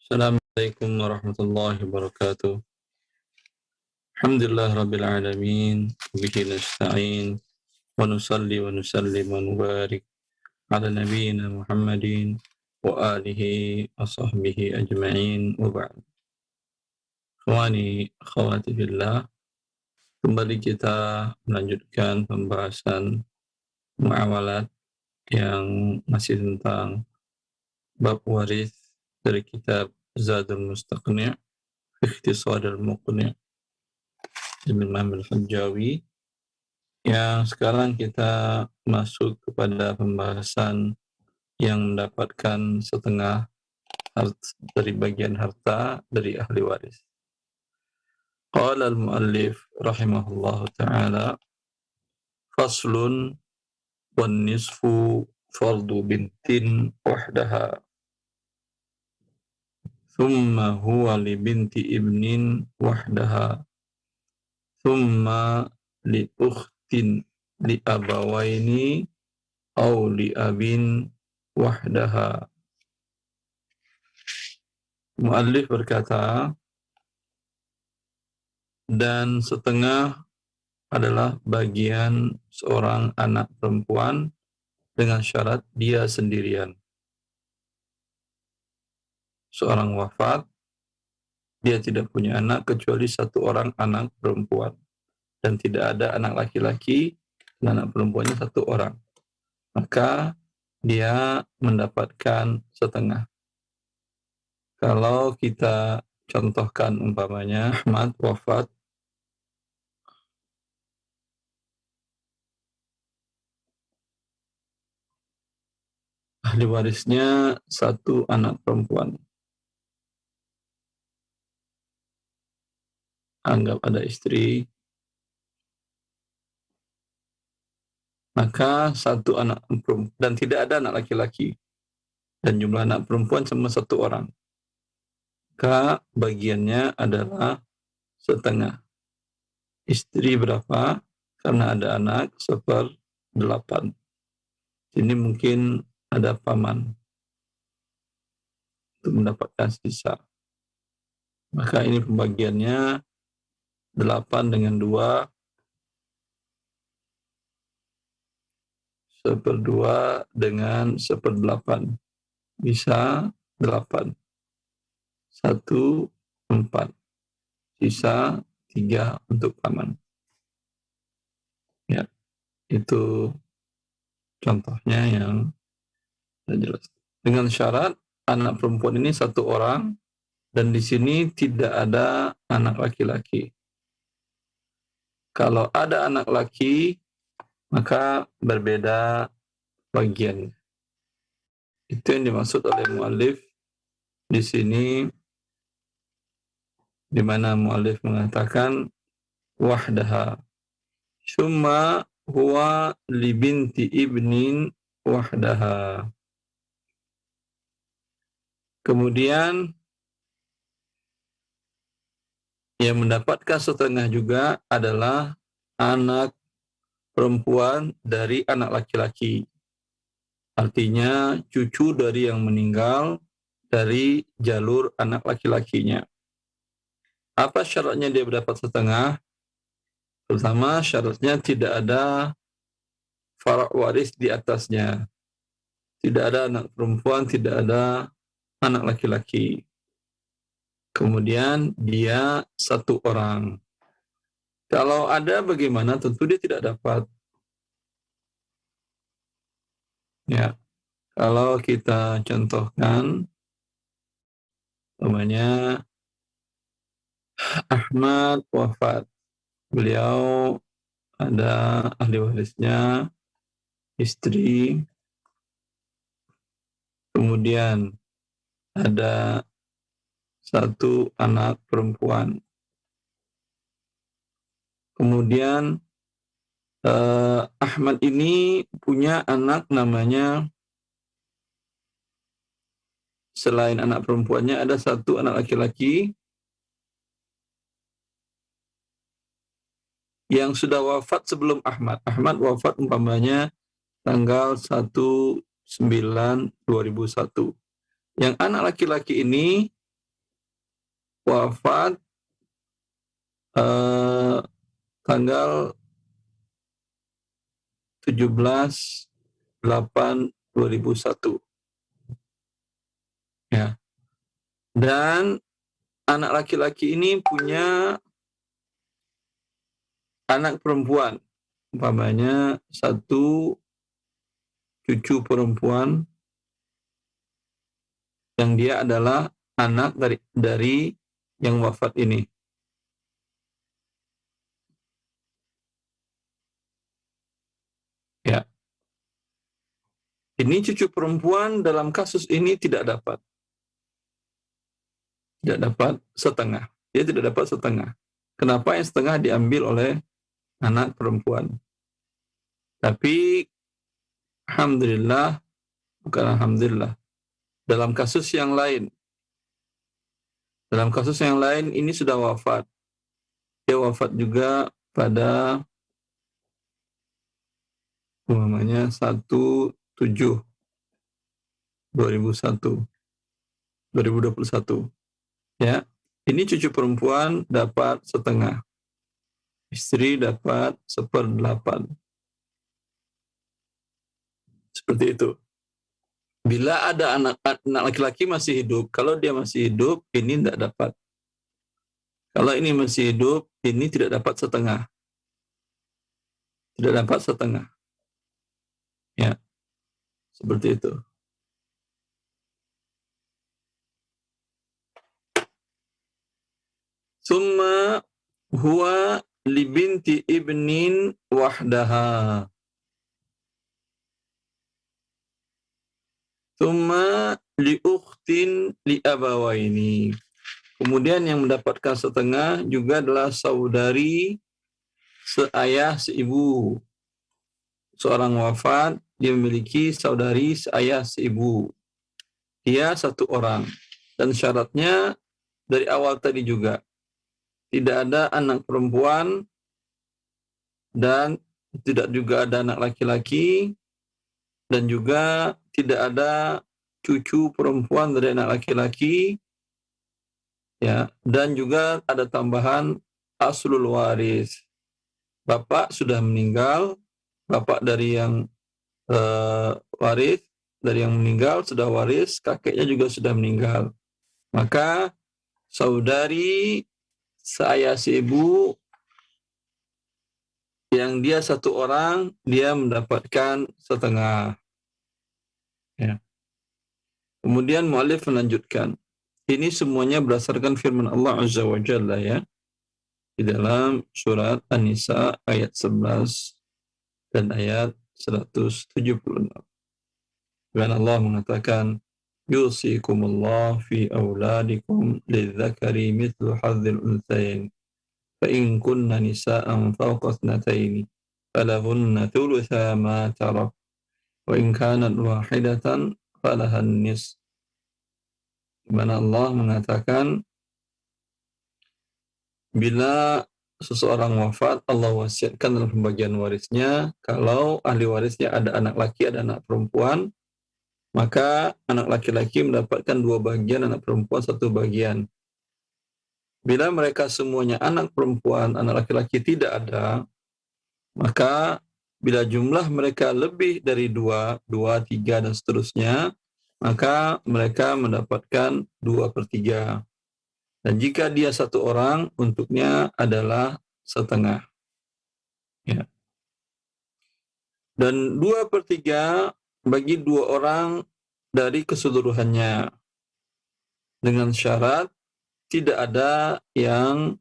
Assalamualaikum warahmatullahi wabarakatuh. Alhamdulillah rabbil alamin, bihi nasta'in, wa nusalli wa nusallim wa nubarik ala nabiyyina Muhammadin wa alihi wa sahbihi ajma'in wa ba'd. Ikhwani, akhwati fillah, kembali kita melanjutkan pembahasan muamalat yang masih tentang bab waris dari kitab Zadul Mustaqni' Ikhtisar al-Muqni' Imam al-Hajjawi, yang sekarang kita masuk kepada pembahasan yang mendapatkan setengah dari bagian harta dari ahli waris. Qala al-muallif rahimahullahu ta'ala, faslun wan nisfu fardu bintin wahdaha, thumma huwa li binti ibnin wahdaha, thumma li ukhtin li abawaini au li abin wahdaha. Muallif berkata, dan setengah adalah bagian seorang anak perempuan dengan syarat dia sendirian. Seorang wafat, dia tidak punya anak kecuali satu orang anak perempuan, dan tidak ada anak laki-laki, dan anak perempuannya satu orang, maka dia mendapatkan setengah. Kalau kita contohkan umpamanya Ahmad wafat, ahli warisnya satu anak perempuan. Anggap ada istri, maka satu anak perempuan, dan tidak ada anak laki-laki, dan jumlah anak perempuan cuma satu orang, maka bagiannya adalah setengah. Istri berapa? Karena ada anak 1/8. Ini mungkin ada paman untuk mendapatkan sisa. Maka ini pembagiannya 8 dengan 2, 1/2 dengan 1/8. Bisa 8. 1, 4. Sisa 3 untuk paman. Ya, itu contohnya yang jelas. Dengan syarat anak perempuan ini satu orang, dan di sini tidak ada anak laki-laki. Kalau ada anak laki, maka berbeda bagian. Itu yang dimaksud oleh muallif di sini, di mana muallif mengatakan wahdaha, summa huwa li binti ibnin wahdaha. Kemudian yang mendapatkan setengah juga adalah anak perempuan dari anak laki-laki. Artinya cucu dari yang meninggal dari jalur anak laki-lakinya. Apa syaratnya dia mendapat setengah? Pertama, syaratnya tidak ada fara' waris di atasnya. Tidak ada anak perempuan, tidak ada anak laki-laki. Kemudian dia satu orang. Kalau ada bagaimana? Tentu dia tidak dapat. Ya, kalau kita contohkan, namanya Ahmad wafat. Beliau ada ahli warisnya, istri, kemudian ada satu anak perempuan. Kemudian Ahmad ini punya anak namanya, selain anak perempuannya ada satu anak laki-laki yang sudah wafat sebelum Ahmad. Ahmad wafat umpamanya tanggal 1/9/2001. Yang anak laki-laki ini wafat tanggal 17/8/2001. Ya. Dan anak laki-laki ini punya anak perempuan, umpamanya satu cucu perempuan yang dia adalah anak dari yang wafat ini. Ya. Ini cucu perempuan dalam kasus ini tidak dapat setengah. Dia tidak dapat setengah. Kenapa yang setengah diambil oleh anak perempuan? Tapi alhamdulillah, bukan alhamdulillah, dalam kasus yang lain ini sudah wafat. Dia wafat juga pada umpamanya 1/7/2021. Ya. Ini cucu perempuan dapat setengah. Istri dapat 1/8. Seperti itu. Bila ada anak laki-laki masih hidup, kalau dia masih hidup, ini tidak dapat. Kalau ini masih hidup, ini tidak dapat setengah. Tidak dapat setengah. Ya. Seperti itu. Summa huwa li binti ibnin wahdaha. Summa li ukhtin li abawaini. Kemudian yang mendapatkan setengah juga adalah saudari seayah seibu. Seorang wafat, dia memiliki saudari seayah seibu. Dia satu orang. Dan syaratnya dari awal tadi juga, tidak ada anak perempuan dan tidak juga ada anak laki-laki, dan juga tidak ada cucu perempuan dari anak laki-laki, ya, dan juga ada tambahan aslul waris. Bapak sudah meninggal, bapak dari yang waris, dari yang meninggal sudah waris, kakeknya juga sudah meninggal. Maka saudari seayah seibu yang dia satu orang, dia mendapatkan setengah. Ya. Kemudian mu'allif melanjutkan, ini semuanya berdasarkan firman Allah Azza wa Jalla, ya, di dalam surat An-Nisa ayat 11 dan ayat 176. Dan Allah mengatakan, yusikumullah fi auladikum lidzakari mithlu hadzil unthayain. Fa in kunna nisa'an fawqa ithnatayn falahunna thulutha ma tarak. Wa in kanat wahidatan falahan nis. Di mana Allah mengatakan, bila seseorang wafat, Allah wasiatkan dalam pembagian warisnya, kalau ahli warisnya ada anak laki, ada anak perempuan, maka anak laki-laki mendapatkan 2 bagian, anak perempuan 1 bagian. Bila mereka semuanya anak perempuan, anak laki-laki tidak ada, maka bila jumlah mereka lebih dari 2, 3 dan seterusnya, maka mereka mendapatkan 2/3. Dan jika dia satu orang, untuknya adalah setengah. Ya. Dan 2/3 bagi 2 orang dari keseluruhannya. Dengan syarat tidak ada yang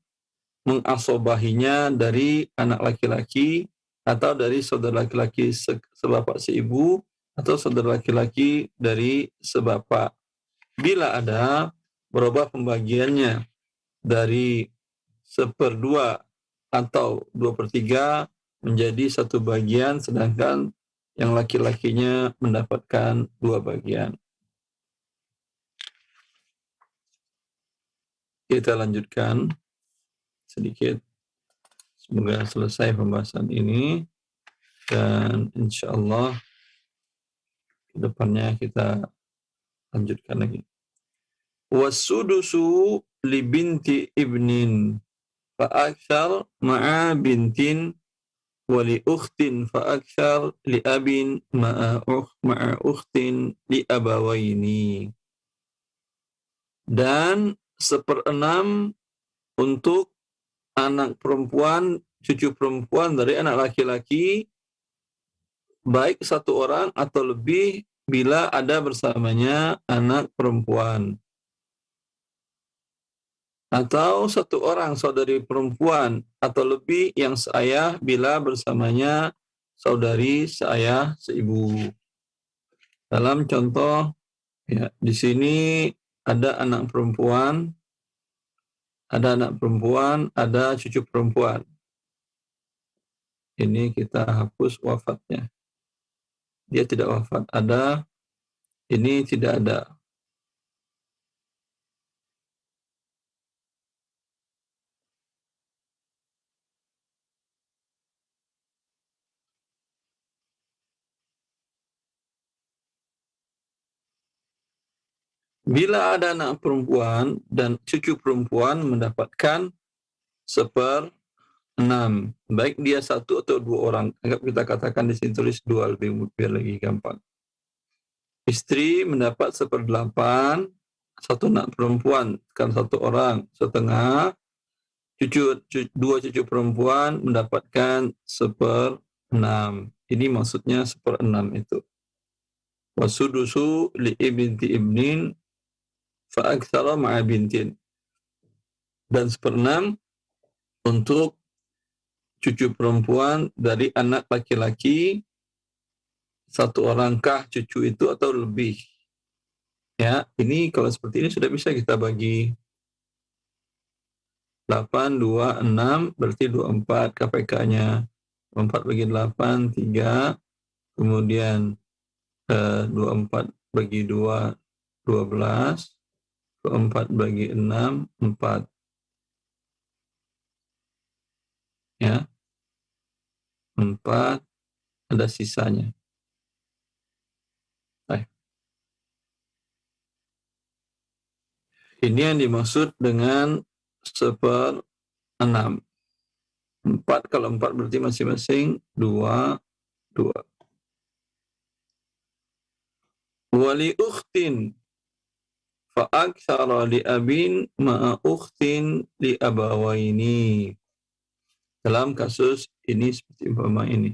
mengasobahinya dari anak laki-laki atau dari saudara laki-laki sebapak seibu atau saudara laki-laki dari sebapak. Bila ada, berubah pembagiannya dari 1/2 atau 2/3 menjadi 1 bagian, sedangkan yang laki-lakinya mendapatkan 2 bagian. Kita lanjutkan sedikit. Semoga selesai pembahasan ini. Dan insya Allah ke depannya kita lanjutkan lagi. Wasudusu li binti ibnin fa akthar ma'a bintin wa li ukhtin fa akthar li abin ma'a ukhtin li abawaini. Dan 1/6 untuk anak perempuan, cucu perempuan dari anak laki-laki, baik 1 orang atau lebih bila ada bersamanya anak perempuan. Atau 1 orang saudari perempuan atau lebih yang seayah bila bersamanya saudari seayah seibu. Dalam contoh, ya, di sini ada anak perempuan, ada cucu perempuan. Ini kita hapus wafatnya. Dia tidak wafat. Ada, ini tidak ada. Bila ada anak perempuan dan cucu perempuan mendapatkan 1/6, baik dia 1 atau 2 orang. Anggap kita katakan di sini tulis 2 lebih biar lagi gampang. Istri mendapat 1/8, 1 anak perempuan kan 1 orang, setengah. 2 cucu perempuan mendapatkan 1/6. Ini maksudnya 1/6 itu. Wasudusu li ibnti ibnin fa aktsara ma'a bintin. Dan 1/6 untuk cucu perempuan dari anak laki-laki, 1 orangkah cucu itu atau lebih. Ya, ini kalau seperti ini sudah bisa kita bagi 8, 2, 6, berarti 24 KPK-nya. 4 bagi 8, 3, kemudian 24 bagi 2, 12, 24 bagi 6, 4. Ya, 4, ada sisanya. Baik. Ini yang dimaksud dengan 1/6. 4 kalau 4 berarti masing-masing 2, 2. Wali ukhtin fa aktsara li abin ma'a ukhtin li abawaini. Dalam kasus ini seperti umpama ini.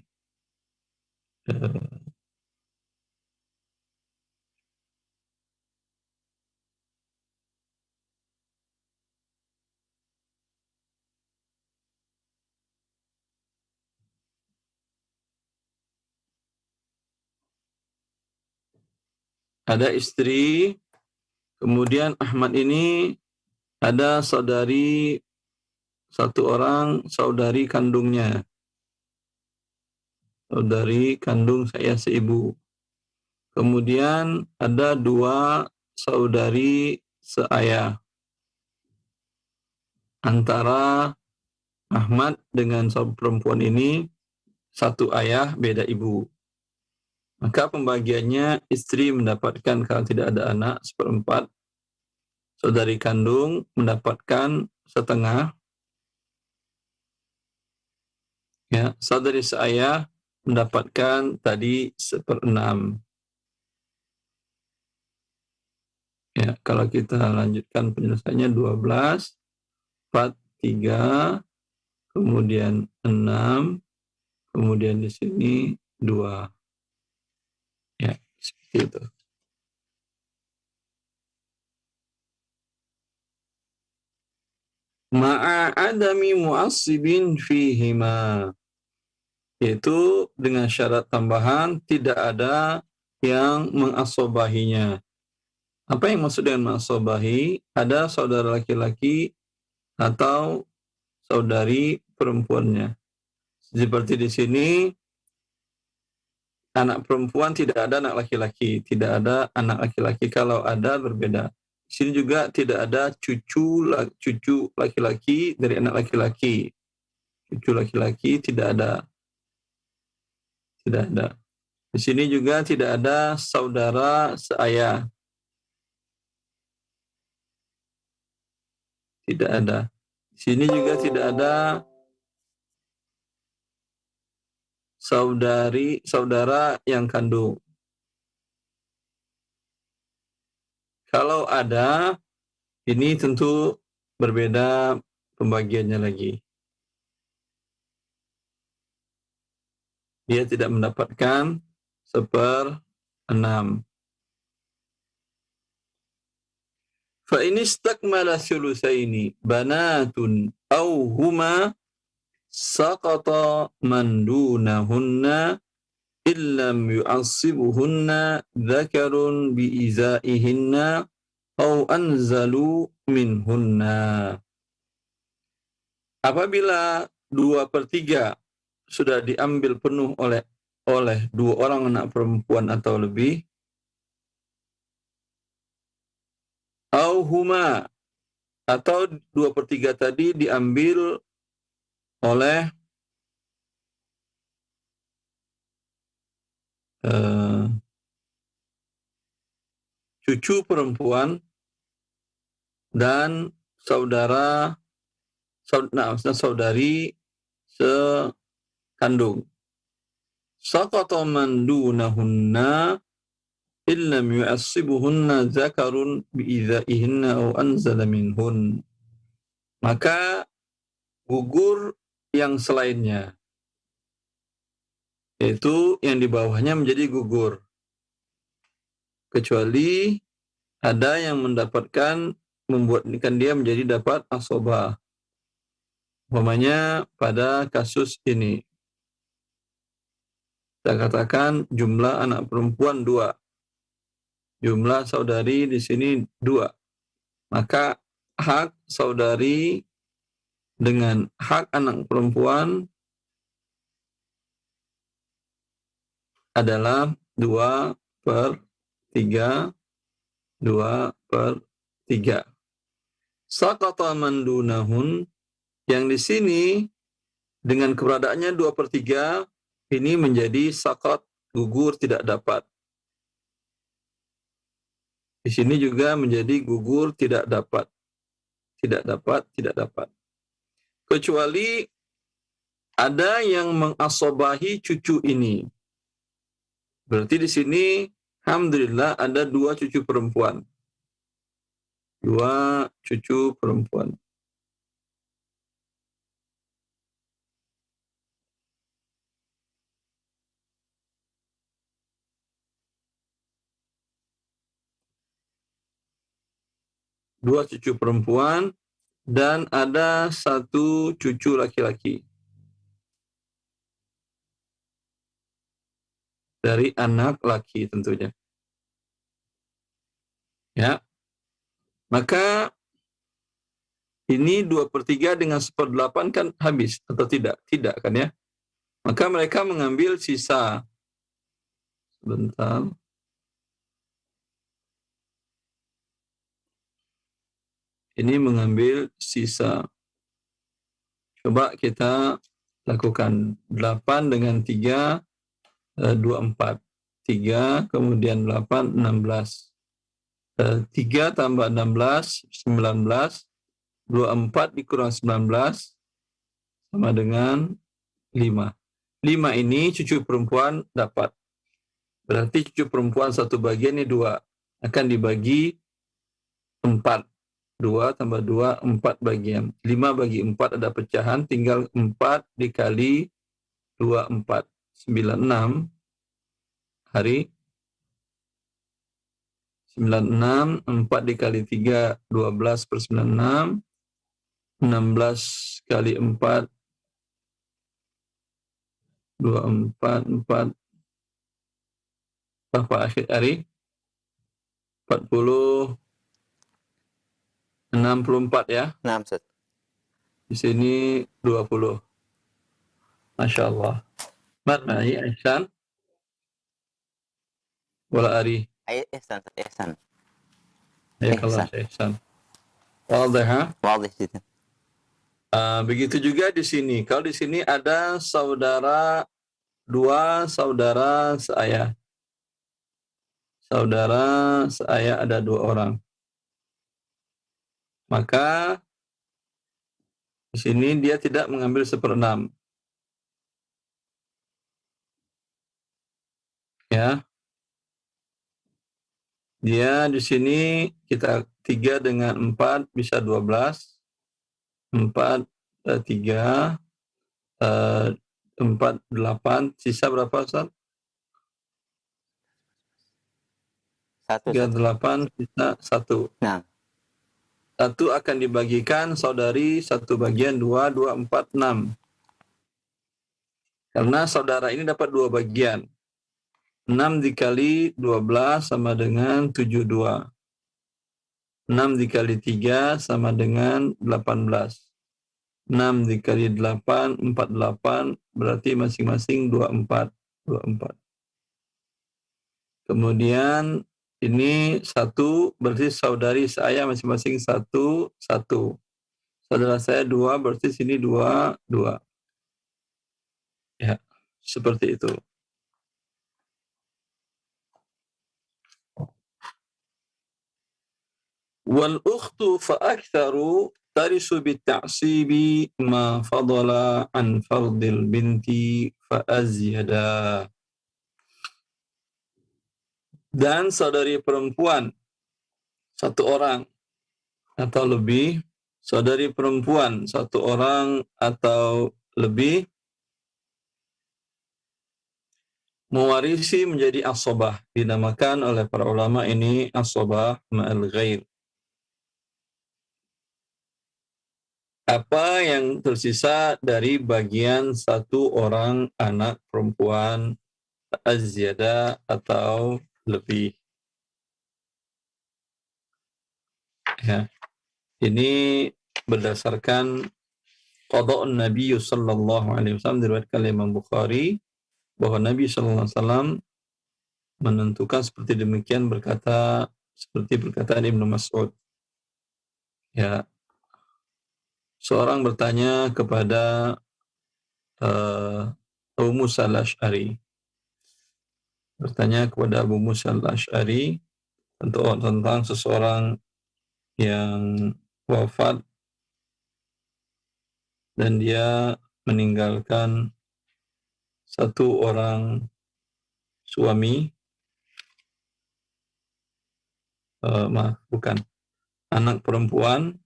Ada istri, kemudian Ahmad ini ada saudari 1 orang, saudari kandungnya. Saudari kandung saya seibu. Kemudian ada 2 saudari seayah. Antara Ahmad dengan perempuan ini 1 ayah, beda ibu. Maka pembagiannya istri mendapatkan kalau tidak ada anak 1/4, saudari kandung mendapatkan 1/2, ya, saudari seayah mendapatkan tadi 1/6. Ya, kalau kita lanjutkan penyelesaiannya 12, 4, 3, kemudian 6, kemudian di sini 2. Ya, seperti itu. Ma'a adami mu'assibin fihima. Yaitu dengan syarat tambahan tidak ada yang mengasobahinya. Apa yang maksud dengan mengasobahi? Ada saudara laki-laki atau saudari perempuannya. Seperti di sini, anak perempuan tidak ada anak laki-laki, tidak ada anak laki-laki. Kalau ada berbeda. Di sini juga tidak ada cucu laki-laki dari anak laki-laki. Cucu laki-laki tidak ada. Tidak ada. Di sini juga tidak ada saudara seayah. Tidak ada. Di sini juga tidak ada saudara yang kandung. Kalau ada, ini tentu berbeda pembagiannya lagi. Dia tidak mendapatkan 1/6. Fa in istakmala thulutsaini banatun aw huma saqata man dunahunna illam yu'assibuhunna dzakarun biizaihinna aw anzalu minhunna. Apabila 2/3 sudah diambil penuh oleh 2 orang anak perempuan atau lebih, au huma, atau 2/3 tadi diambil oleh cucu perempuan dan saudari sekandung. Saqata man dunahunna illam yu'assibuhunna zakarun biizaihinna aw anzala minhun. Maka gugur yang selainnya, yaitu yang di bawahnya menjadi gugur, kecuali ada yang membuatkan dia menjadi dapat asobah. Umpamanya pada kasus ini, kita katakan jumlah anak perempuan 2, jumlah saudari di sini 2, maka hak saudari dengan hak anak perempuan adalah 2/3, 2/3. Saqata man dunahun, yang di sini dengan keberadaannya 2/3 ini menjadi saqat, gugur, tidak dapat. Di sini juga menjadi gugur, tidak dapat. Kecuali ada yang mengasobahi cucu ini. Berarti di sini alhamdulillah ada 2 cucu perempuan. 2 cucu perempuan. Dua cucu perempuan dan ada 1 cucu laki-laki dari anak laki tentunya. Ya, maka ini 2/3 dengan 1/8 kan habis atau tidak? Tidak kan ya? Maka mereka mengambil sisa. Sebentar. Ini mengambil sisa. Coba kita lakukan 8 dengan 3, 24. 3, kemudian 8, 16. 3 tambah 16, 19. 24 dikurang 19 sama dengan 5. 5 ini cucu perempuan dapat. Berarti cucu perempuan 1 bagian ini 2. Akan dibagi 4. 2 tambah 2, 4 bagian. 5 bagi 4 ada pecahan, tinggal 4 dikali 2, 4. 96 hari. 96, 4 dikali 3, 12/96. 16 kali 4, 24, 4. Berapa akhir hari? 40, 64 ya? 6, Ustaz. Di sini 20. Masya Allah. Mana ya Ihsan? Wala Ari. Ihsan. Ya kalau Ihsan. Wadah ha? Wadah jiddan. Begitu juga di sini. Kalau di sini ada saudara 2 saudara seayah. Saudara seayah ada 2 orang. Maka Di sini dia tidak mengambil 1/6. Ya. Dia di sini kita 3 dengan 4 bisa 12. 4, 3, 4, 8, sisa berapa Ustaz? 3, 8, sisa 1. Nah. 1 akan dibagikan saudari 1 bagian 2, 2, 4, 6. Karena saudara ini dapat 2 bagian. 6 dikali 12 sama dengan 72. 6 dikali 3 sama dengan 18. 6 dikali 8, 48, berarti masing-masing 24. 24. Kemudian ini 1, berarti saudari saya masing-masing 1, 1. Saudara saya 2, berarti sini 2, 2. Ya, seperti itu. Wal ukhtu fa aktharu tarisu bitta'sibi ma fadala an fardil binti fa azyada. Dan saudari perempuan 1 orang atau lebih, saudari perempuan 1 orang atau lebih mewarisi menjadi asabah. Dinamakan oleh para ulama ini asabah ma'al ghair. Apa yang tersisa dari bagian 1 orang anak perempuan azyada atau lebih. Ya. Ini berdasarkan qada'un Nabi sallallahu alaihi wasallam diriwayatkan oleh Imam Bukhari bahwa Nabi sallallahu alaihi wasallam menentukan seperti demikian seperti perkataan Ibnu Mas'ud. Ya. Seorang bertanya kepada Abu Musa al-Asy'ari. Bertanya kepada Abu Musa al-Asy'ari tentang seseorang yang wafat dan dia meninggalkan 1 orang suami, anak perempuan,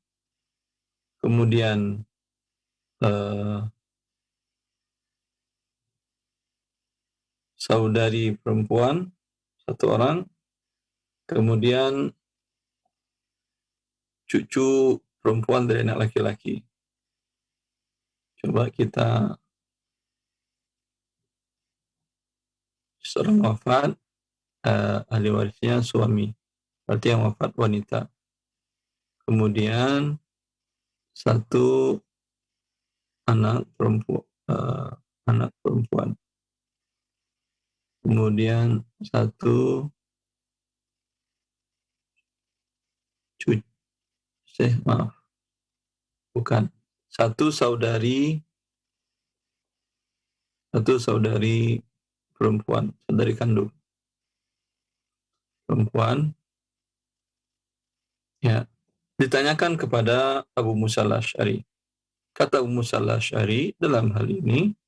kemudian saudari perempuan 1 orang, kemudian cucu perempuan dari anak laki-laki. Coba kita, seorang wafat, ahli warisnya suami, berarti yang wafat wanita. Kemudian 1 anak perempuan. Kemudian 1 saudari perempuan, saudari kandung perempuan. Ya, ditanyakan kepada Abu Musa al-Asy'ari. Kata Abu Musa al-Asy'ari, dalam hal ini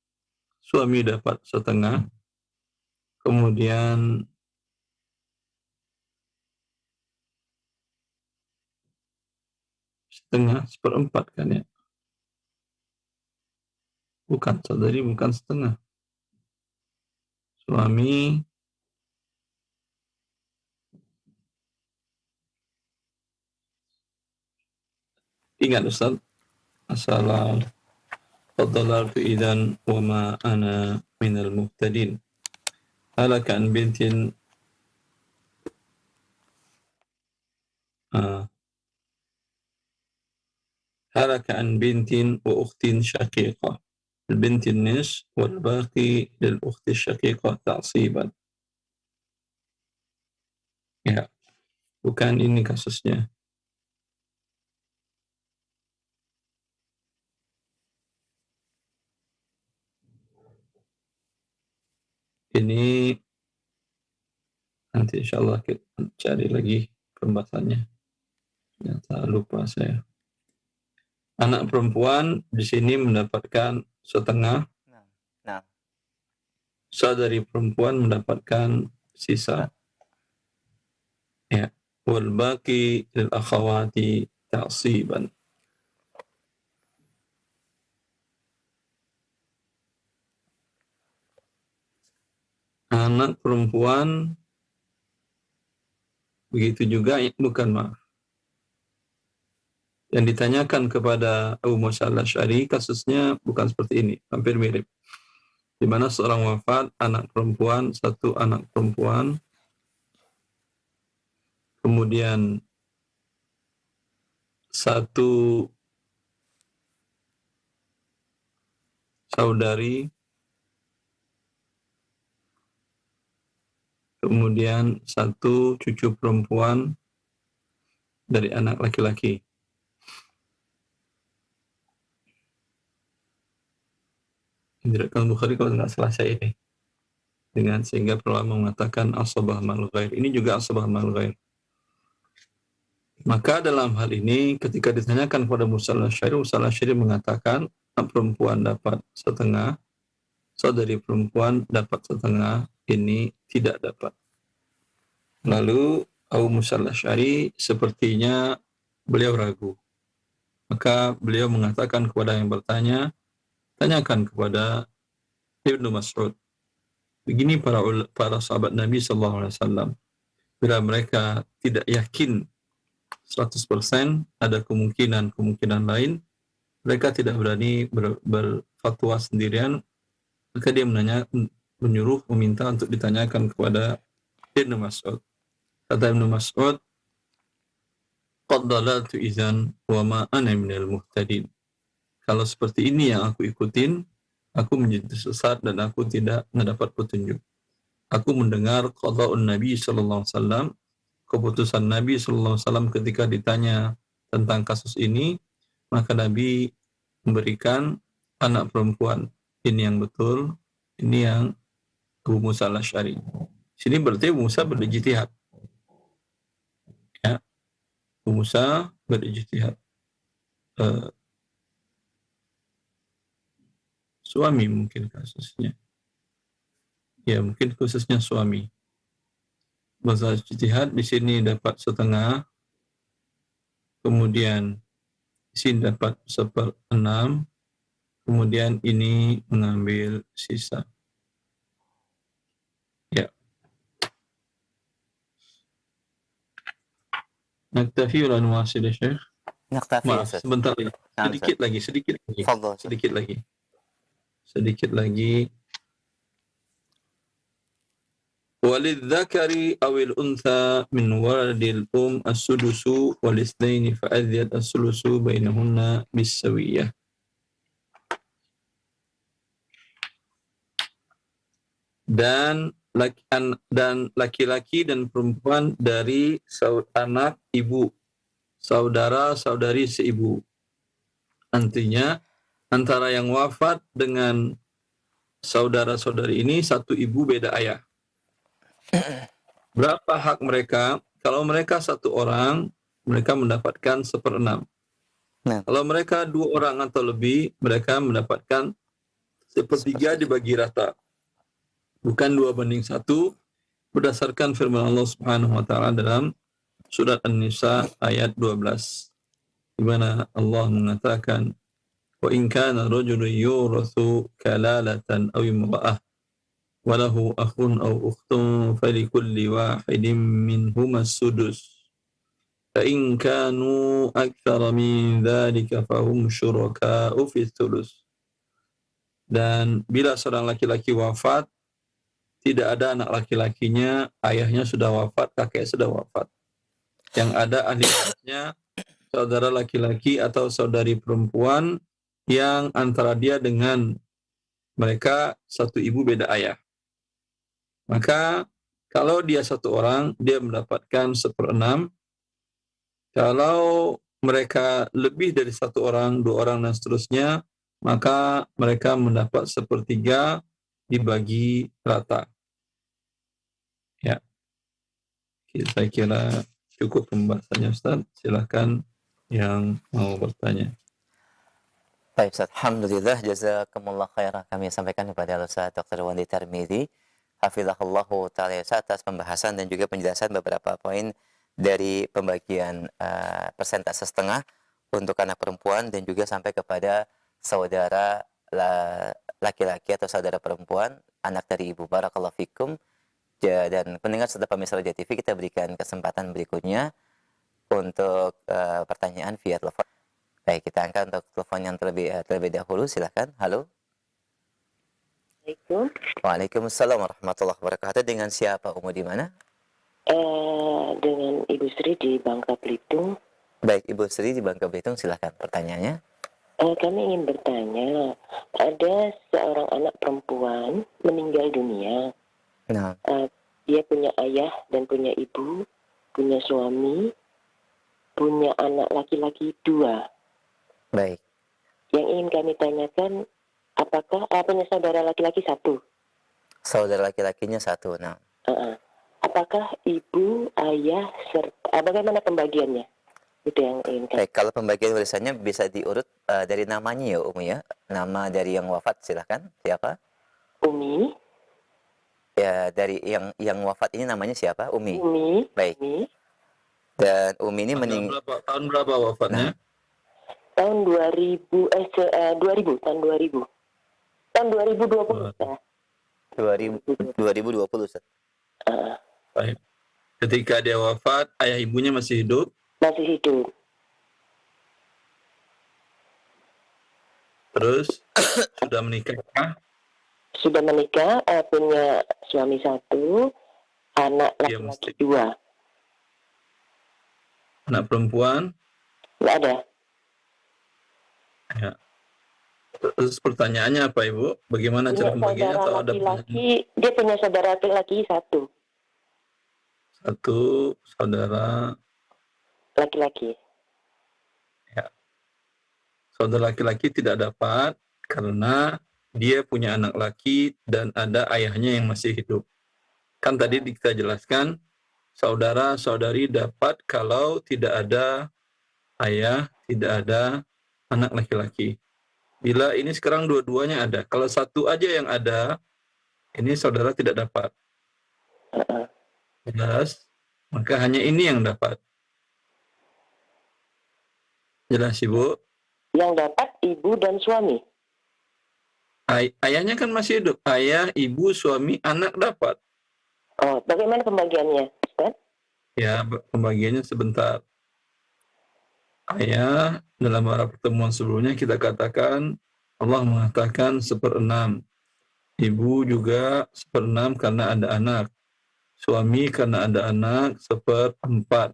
suami dapat 1/2, kemudian setengah, 1/4 kan ya? Bukan, saudari bukan 1/2. Suami ingat Ustaz, assalam faddalartu idzan wa ma ana minal muhtadin. Halaka an bintin halaka an bintin wa ukhtin syaqiqah. البنت النصف والباقي للأخت الشقيقة تعصيبا. Ya, bukan ini kasusnya. Ini nanti insyaallah kita cari lagi pembahasannya. Ternyata lupa saya. Anak perempuan di sini mendapatkan setengah, Nah, saudari perempuan mendapatkan sisa. Ya. Wal baqi lil akhawati ta'siban. Anak perempuan begitu juga, bukan, maaf. Yang ditanyakan kepada Abu Musa al-Asy'ari kasusnya bukan seperti ini, hampir mirip. Di mana seorang wafat, anak perempuan, satu anak perempuan, kemudian satu saudari, kemudian satu cucu perempuan dari anak laki-laki. Diriwayatkan Bukhari kalau tidak salah saya ini. Dengan sehingga ulama mengatakan asabah mal ghair. Ini juga asabah mal ghair. Maka dalam hal ini ketika ditanyakan kepada Musa al-Asy'ari mengatakan anak perempuan dapat setengah, saudari perempuan dapat setengah, ini tidak dapat. Lalu Abu Musa al-Asy'ari sepertinya beliau ragu. Maka beliau mengatakan kepada yang bertanya, tanyakan kepada Ibnu Mas'ud. Begini para sahabat Nabi SAW, bila mereka tidak yakin 100% ada kemungkinan lain, mereka tidak berani berfatwa sendirian, maka dia meminta untuk ditanyakan kepada Ibnu Mas'ud. Kata Ibnu Mas'ud, qad dalaltu idzan wa ma ana minal muhtadin. Kalau seperti ini yang aku ikutin, aku menjadi sesat dan aku tidak mendapat petunjuk. Aku mendengar qada'un Nabi sallallahu alaihi wasallam, keputusan Nabi sallallahu alaihi wasallam ketika ditanya tentang kasus ini, maka Nabi memberikan anak perempuan. Ini yang betul, ini yang Abu Musa al-Asy'ari. Sini berarti Abu Musa berijtihad. Ya, Abu Musa berijtihad. Suami mungkin kasusnya. Ya, mungkin khususnya suami. Bahasa ijtihad di sini dapat setengah, kemudian di sini dapat 1/6, kemudian ini mengambil sisa. Ya. Naktafi wala nuwasil ya Syekh? naktafi ya Maaf, Ustaz. sebentar lagi. Nah, Sedikit lagi. Walidzakari awil untha min waladil as-sudusu walisnaini fa'adiyat as-sulusu bainahunna bisawiyah. Dan laki-laki dan perempuan dari anak ibu, saudara-saudari seibu. Artinya antara yang wafat dengan saudara-saudari ini satu ibu beda ayah. Berapa hak mereka? Kalau mereka satu orang, mereka mendapatkan 1/6. Nah. Kalau mereka 2 orang atau lebih, mereka mendapatkan 1/3 dibagi rata. Bukan 2/1, berdasarkan firman Allah Subhanahu wa taala dalam surat An-Nisa ayat 12. Di mana Allah mengatakan, "Wa in kana rajulun yurathu kalalatan aw imra'ah وله أخ أو أخت فلكل واحد منهما السدس فإن كانوا أكثر من ذلك فهم شركاء في الثلث." Dan bila seorang laki-laki wafat, tidak ada anak laki-lakinya, ayahnya sudah wafat, kakek sudah wafat. Yang ada ahli warisnya saudara laki-laki atau saudari perempuan yang antara dia dengan mereka satu ibu beda ayah. Maka kalau dia satu orang, dia mendapatkan 1/6. Kalau mereka lebih dari satu orang, 2 orang dan seterusnya, maka mereka mendapat 1/3 dibagi rata. Ya, saya kira cukup pembahasannya Ustaz. Silakan yang mau bertanya. Baik Ustaz, alhamdulillah jazakumullah khairah kami sampaikan kepada Ustaz Dr. Wandi Tarmizi hafizahullahu taala atas pembahasan dan juga penjelasan beberapa poin dari pembagian persentase setengah untuk anak perempuan dan juga sampai kepada saudara laki-laki atau saudara perempuan anak dari ibu. Barakallahu fikum. Dan pendengar serta pemirsa Roja TV, kita berikan kesempatan berikutnya untuk pertanyaan via telepon. Baik, kita angkat untuk telepon yang terlebih dahulu. Silakan. Halo. Assalamualaikum. Waalaikumsalam warahmatullahi wabarakatuh. Dengan siapa, Umu, di mana? Dengan Ibu Sri di Bangka Belitung. Baik, Ibu Sri di Bangka Belitung, silakan pertanyaannya. Kami ingin bertanya, ada seorang anak perempuan meninggal dunia. Nah, Dia punya ayah dan punya ibu, punya suami, punya anak laki-laki 2. baik. Yang ingin kami tanyakan, apakah punya saudara laki-laki 1? Saudara laki-lakinya 1. Nah, Apakah ibu, ayah, serta bagaimana pembagiannya? Itu yang ingin kami. baik. Kalau pembagian warisannya bisa diurut dari namanya ya, Umu ya. Nama dari yang wafat, silakan. Siapa? Umi. Ya, dari yang wafat ini namanya siapa? Umi. Umi. Baik. Umi. Dan Umi ini meninggal. Tahun berapa wafatnya? Tahun 2000, tahun 2000. Tahun 2020. 2020, Ustaz. Baik. Ketika dia wafat, ayah ibunya masih hidup. Masih hidup. Terus sudah menikah. Sudah menikah, punya suami 1, anak Dia laki-laki mesti- 2. Anak perempuan. Nggak ada. Ya. Terus pertanyaannya apa, Ibu? Bagaimana cara Punya pembagiannya? saudara Atau ada laki-laki, dia punya saudara laki-laki 1. satu saudara Laki-laki. saudara laki-laki tidak dapat karena dia punya anak laki dan ada ayahnya yang masih hidup. Kan tadi kita jelaskan saudara-saudari dapat kalau tidak ada ayah, tidak ada anak laki-laki. Bila ini sekarang dua-duanya ada, kalau satu aja yang ada, ini saudara tidak dapat. Jelas? Maka hanya ini yang dapat. Jelas, Ibu? Yang dapat ibu dan suami. Ayahnya kan masih hidup. Ayah, ibu, suami, anak dapat. Oh, bagaimana pembagiannya, Ustaz? Ya, pembagiannya sebentar. Ayah, dalam beberapa pertemuan sebelumnya kita katakan, Allah mengatakan 1/6. Ibu juga 1/6 karena ada anak. Suami karena ada anak 1/4.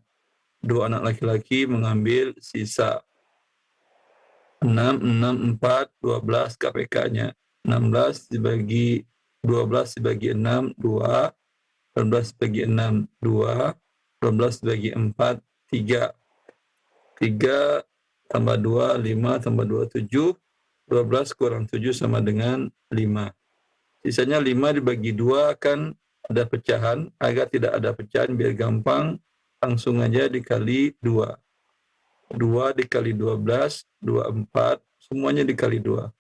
2 anak laki-laki mengambil sisa. 6, 6, 4, 12 KPK-nya. 16 dibagi 12 dibagi 6, 2. 12 dibagi 6, 2. 12 dibagi 4, 3. 3 tambah 2, 5 tambah 2, 7. 12 kurang 7 sama dengan 5. Sisanya 5 dibagi 2 kan ada pecahan. Agar tidak ada pecahan biar gampang, langsung aja dikali 2. 2 dikali 12, 24, semuanya dikali 2.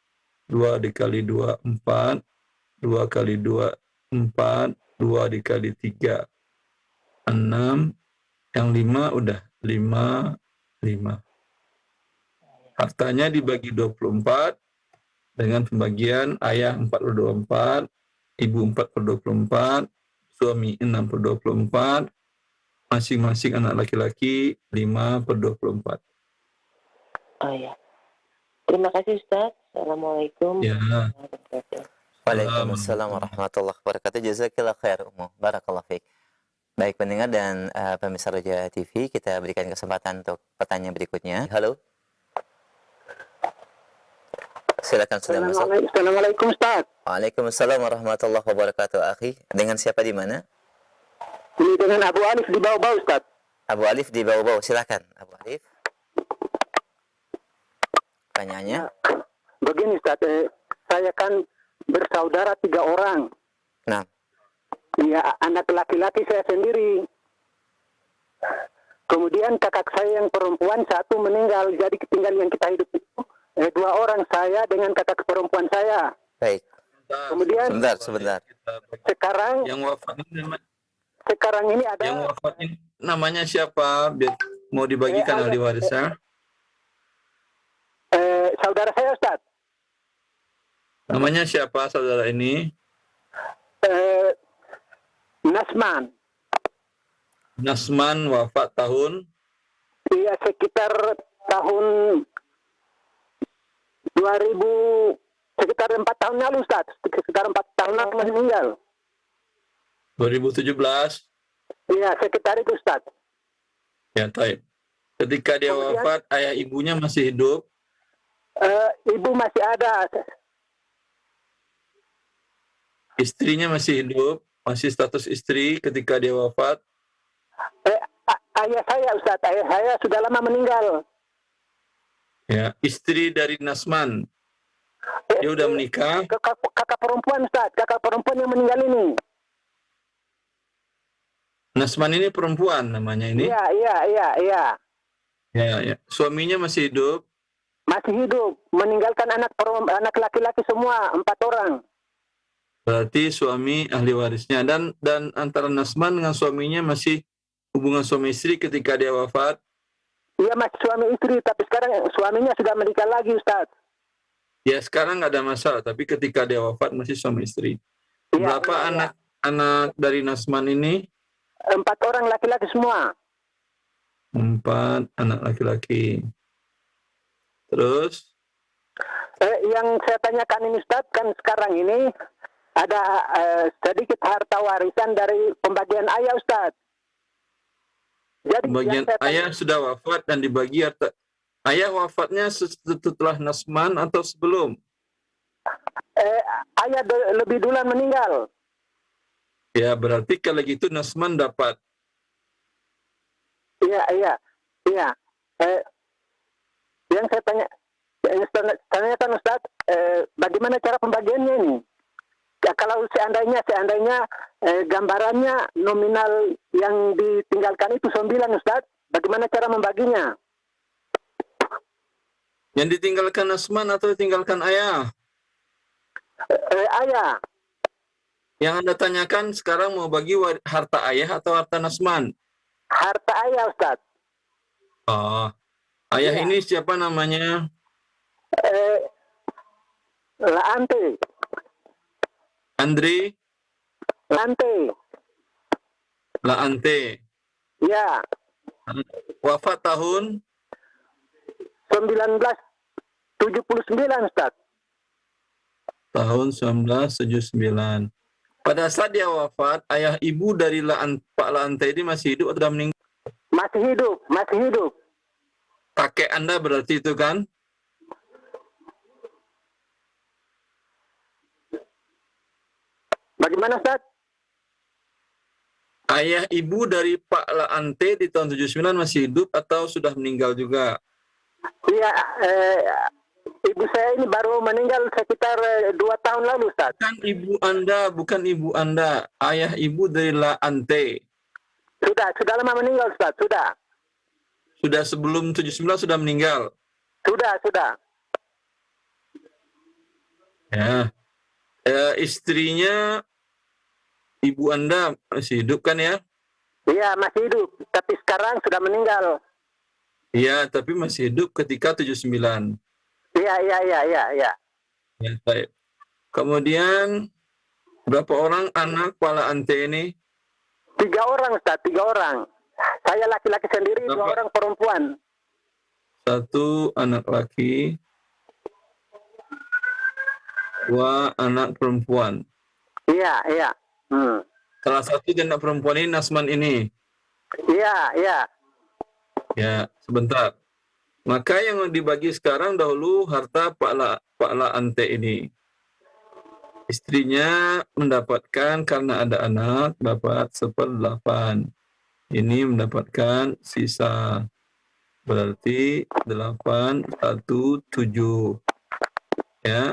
2 dikali 2, 4. 2 kali 2, 4. 2 dikali 3, 6. Yang 5 udah 5, 5. Hartanya dibagi 24 dengan pembagian ayah 4/24, ibu 4/24, suami 6/24, masing-masing anak laki-laki 5/24. Oh ya. Terima kasih, Ustaz. Assalamualaikum. Ya. Waalaikumsalam warahmatullahi wabarakatuh. Jazakillah khair, Umu. Barakallahu fiik. Baik pendengar dan pemirsa Roja TV, kita berikan kesempatan untuk pertanyaan berikutnya. Halo. Silakan sudah masuk. Assalamualaikum Ustaz. Waalaikumsalam warahmatullahi wabarakatuh, akhi. Dengan siapa di mana? Ini dengan Abu Alif di bawah Ustaz. Abu Alif di bawah-bawah. Silakan, Abu Alif. Pertanyaannya? Begini Ustaz, saya kan bersaudara 3 orang. Nah, Ya, anak laki-laki saya sendiri. Kemudian kakak saya yang perempuan 1 meninggal, jadi tinggal yang kita hidup itu 2 orang, saya dengan kakak perempuan saya. Baik. Kemudian Sebentar. sekarang ini ada Yang wafat ini namanya siapa? Biar mau dibagikan ahli warisnya. saudara saya, Ustaz. Namanya siapa saudara ini? Nasman. Nasman wafat tahun? Iya, sekitar tahun 2000, sekitar 4 tahun lalu, Ustaz. Sekitar 4 tahun lalu meninggal. 2017? Iya, sekitar itu, Ustaz. Ya, taib. Ketika dia wafat, ayah ibunya masih hidup? Ibu masih ada. Istrinya masih hidup? Masih status istri ketika dia wafat? Ayah saya, Ustaz. Ayah saya sudah lama meninggal. Ya, istri dari Nasman. Dia udah menikah? Kakak perempuan, Ustaz. Kakak perempuan yang meninggal ini. Nasman ini perempuan namanya ini? Iya. Ya. Suaminya masih hidup? Masih hidup. Meninggalkan anak laki-laki semua, 4 orang. Berarti suami ahli warisnya. Dan antara Nasman dengan suaminya masih hubungan suami istri ketika dia wafat? Iya, masih suami istri. Tapi sekarang suaminya sudah menikah lagi, Ustaz. Ya, sekarang nggak ada masalah. Tapi ketika dia wafat masih suami istri. Berapa anak dari Nasman ini? 4 orang laki-laki semua. 4 anak laki-laki. Terus? Yang saya tanyakan ini, Ustaz, kan sekarang ini ada sedikit harta warisan dari pembagian ayah, Ustaz. Jadi Pembagian ayah sudah wafat dan dibagi harta. Ayah wafatnya setelah Nasman atau sebelum? Ayah lebih duluan meninggal. Ya, berarti kalau gitu Nasman dapat. Iya. Yang saya tanyakan, Ustaz, bagaimana cara pembagiannya ini? Ya, kalau seandainya gambarannya nominal yang ditinggalkan itu 9, Ustaz, bagaimana cara membaginya? Yang ditinggalkan Nasman atau ditinggalkan ayah? Ayah. Yang Anda tanyakan sekarang mau bagi harta ayah atau harta Nasman? Harta ayah, Ustaz. Oh, ayah ini siapa namanya? Laante. Andri? Laante. Ya. Wafat tahun? 1979, Ustaz. Tahun 1979. Pada saat dia wafat, ayah ibu dari Pak Laante ini masih hidup atau sudah meninggal? Masih hidup. Kakek Anda berarti itu kan? Bagaimana, Ustaz? Ayah ibu dari Pak Laante di tahun 79 masih hidup atau sudah meninggal juga? Iya, ibu saya ini baru meninggal sekitar 2 tahun lalu, Ustaz. Bukan ibu Anda. Ayah ibu dari Laante. Sudah lama meninggal, Ustaz. Sudah sebelum 79 sudah meninggal? Sudah. Ya. Istrinya ibu Anda masih hidup kan ya? Iya, masih hidup. Tapi sekarang sudah meninggal. Iya, tapi masih hidup ketika 79. Iya. Ya, baik. Kemudian berapa orang anak Pak Laante ini? 3 orang, Ustaz. 3 orang. Saya laki-laki sendiri, 2 orang perempuan. 1 anak laki, 2 anak perempuan. Iya. Salah satu anak perempuan ini Nasman ini. Iya. Ya, sebentar. Maka yang dibagi sekarang dahulu harta Pak Laante ini. Istrinya mendapatkan karena ada anak dapat 1/8. Ini mendapatkan sisa. Berarti 8, 1, 7. Ya.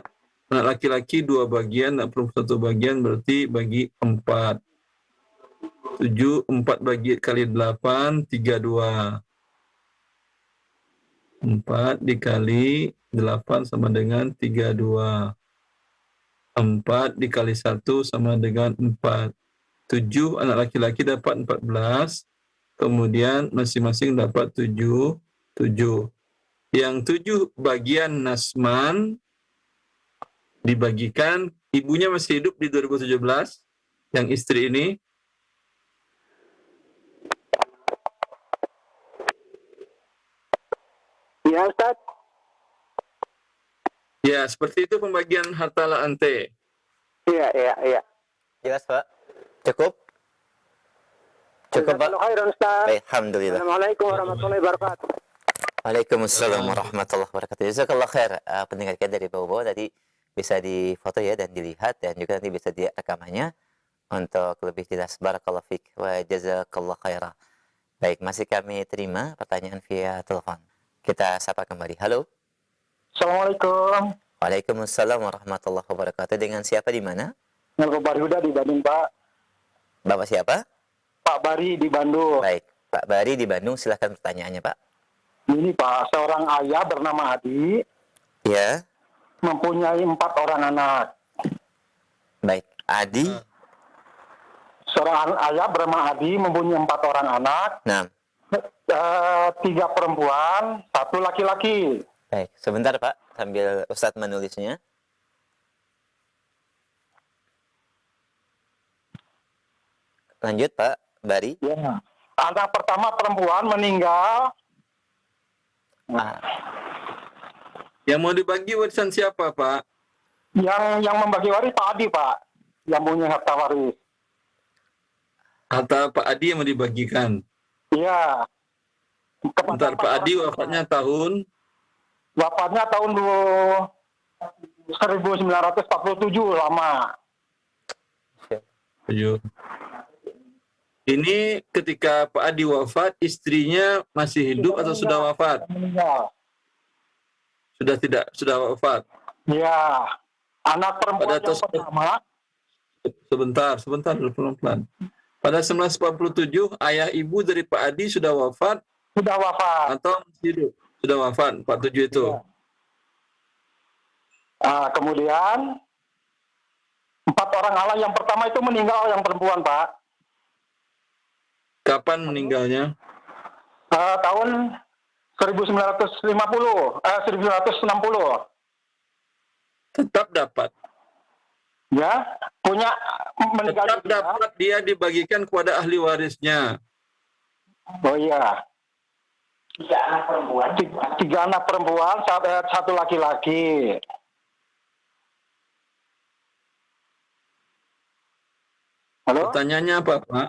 Anak laki-laki 2 bagian, anak perempuan 1 bagian, berarti bagi 4. 7, 4 bagi kali 8, 32. 4 dikali 8 sama dengan 32. 4 dikali 1 sama dengan 4. 7 anak laki-laki dapat 14. Kemudian masing-masing dapat 7. Yang 7 bagian Nasman dibagikan, ibunya masih hidup di 2017, yang istri ini. Ya Ustaz. Ya, seperti itu pembagian harta la ante. Iya. Jelas Pak? Cukup? Cukup Pak? Khairan Ustaz. Baik, alhamdulillah. Assalamualaikum warahmatullahi wabarakatuh. Waalaikumsalam warahmatullahi wabarakatuh. Jazakallah khair. Pendengar kita dari bawah-bawah tadi bisa difoto ya dan dilihat, dan juga nanti bisa direkamannya untuk lebih jelas. Barakallahu fiik wa jazakallah khairah. Baik, masih kami terima pertanyaan via telepon. Kita sapa kembali. Halo. Assalamualaikum. Waalaikumsalam warahmatullahi wabarakatuh. Dengan siapa di mana? Dengan Pak Huda di Bandung, Pak. Bapak siapa? Pak Bari di Bandung. Baik, Pak Bari di Bandung, silahkan pertanyaannya Pak. Ini Pak, seorang ayah bernama Adi Ya, mempunyai 4 orang anak. baik. Adi, Seorang ayah bernama Adi mempunyai 4 orang anak, nah, 3 perempuan, 1 laki-laki. baik. Sebentar Pak, sambil Ustadz menulisnya. Lanjut Pak Bari. Ya. Anak pertama perempuan meninggal. Ah, Yang mau dibagi warisan siapa, Pak? Yang membagi waris Pak Adi, Pak. Yang punya harta waris. Harta Pak Adi yang mau dibagikan. Iya. Bentar, Pak Adi wafatnya tahun tahun 1947, lama. 7. Ini ketika Pak Adi wafat, istrinya masih hidup atau sudah wafat? Meninggal. Sudah wafat. Iya. Anak perempuan yang pertama. Sebentar, pelan-pelan. Pada 1947, ayah ibu dari Pak Adi sudah wafat Sudah wafat. atau masih hidup? Sudah wafat, 47 itu. Iya. Kemudian 4 orang anak yang pertama itu meninggal, yang perempuan, Pak. Kapan meninggalnya? Tahun 1960. Tetap dapat. Ya, punya meninggal Tetap juga. dapat, dia dibagikan kepada ahli warisnya. Oh iya. 3 anak perempuan. 3 anak perempuan, 1 laki-laki. Halo? Pertanyaannya apa, Pak?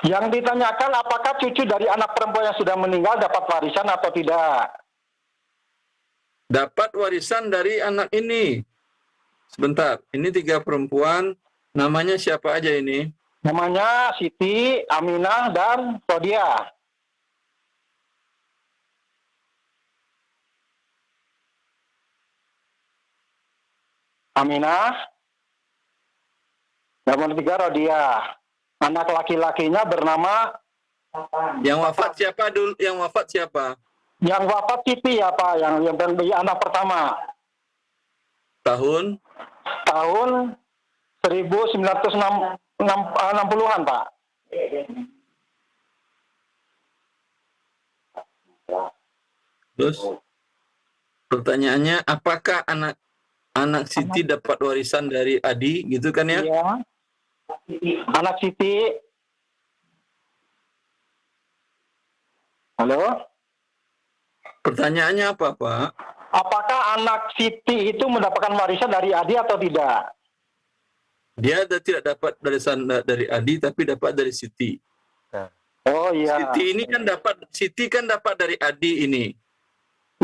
Yang ditanyakan apakah cucu dari anak perempuan yang sudah meninggal dapat warisan atau tidak? Dapat warisan dari anak ini. Sebentar, ini 3 perempuan, namanya siapa aja ini? Namanya Siti, Aminah, dan Rodia. Aminah, nomor 3 Rodia. Anak laki-lakinya bernama Yang wafat siapa dulu? Yang wafat siapa? yang wafat Siti ya Pak, yang anak pertama. Tahun? Tahun 1960-an Pak. Terus pertanyaannya, apakah anak Siti dapat warisan dari Adi, gitu kan ya? Iya. Anak Siti. Halo? Pertanyaannya apa, Pak? Apakah anak Siti itu mendapatkan warisan dari Adi atau tidak? Dia tidak dapat warisan dari Adi, tapi dapat dari Siti. Oh iya. Siti kan dapat dari Adi ini.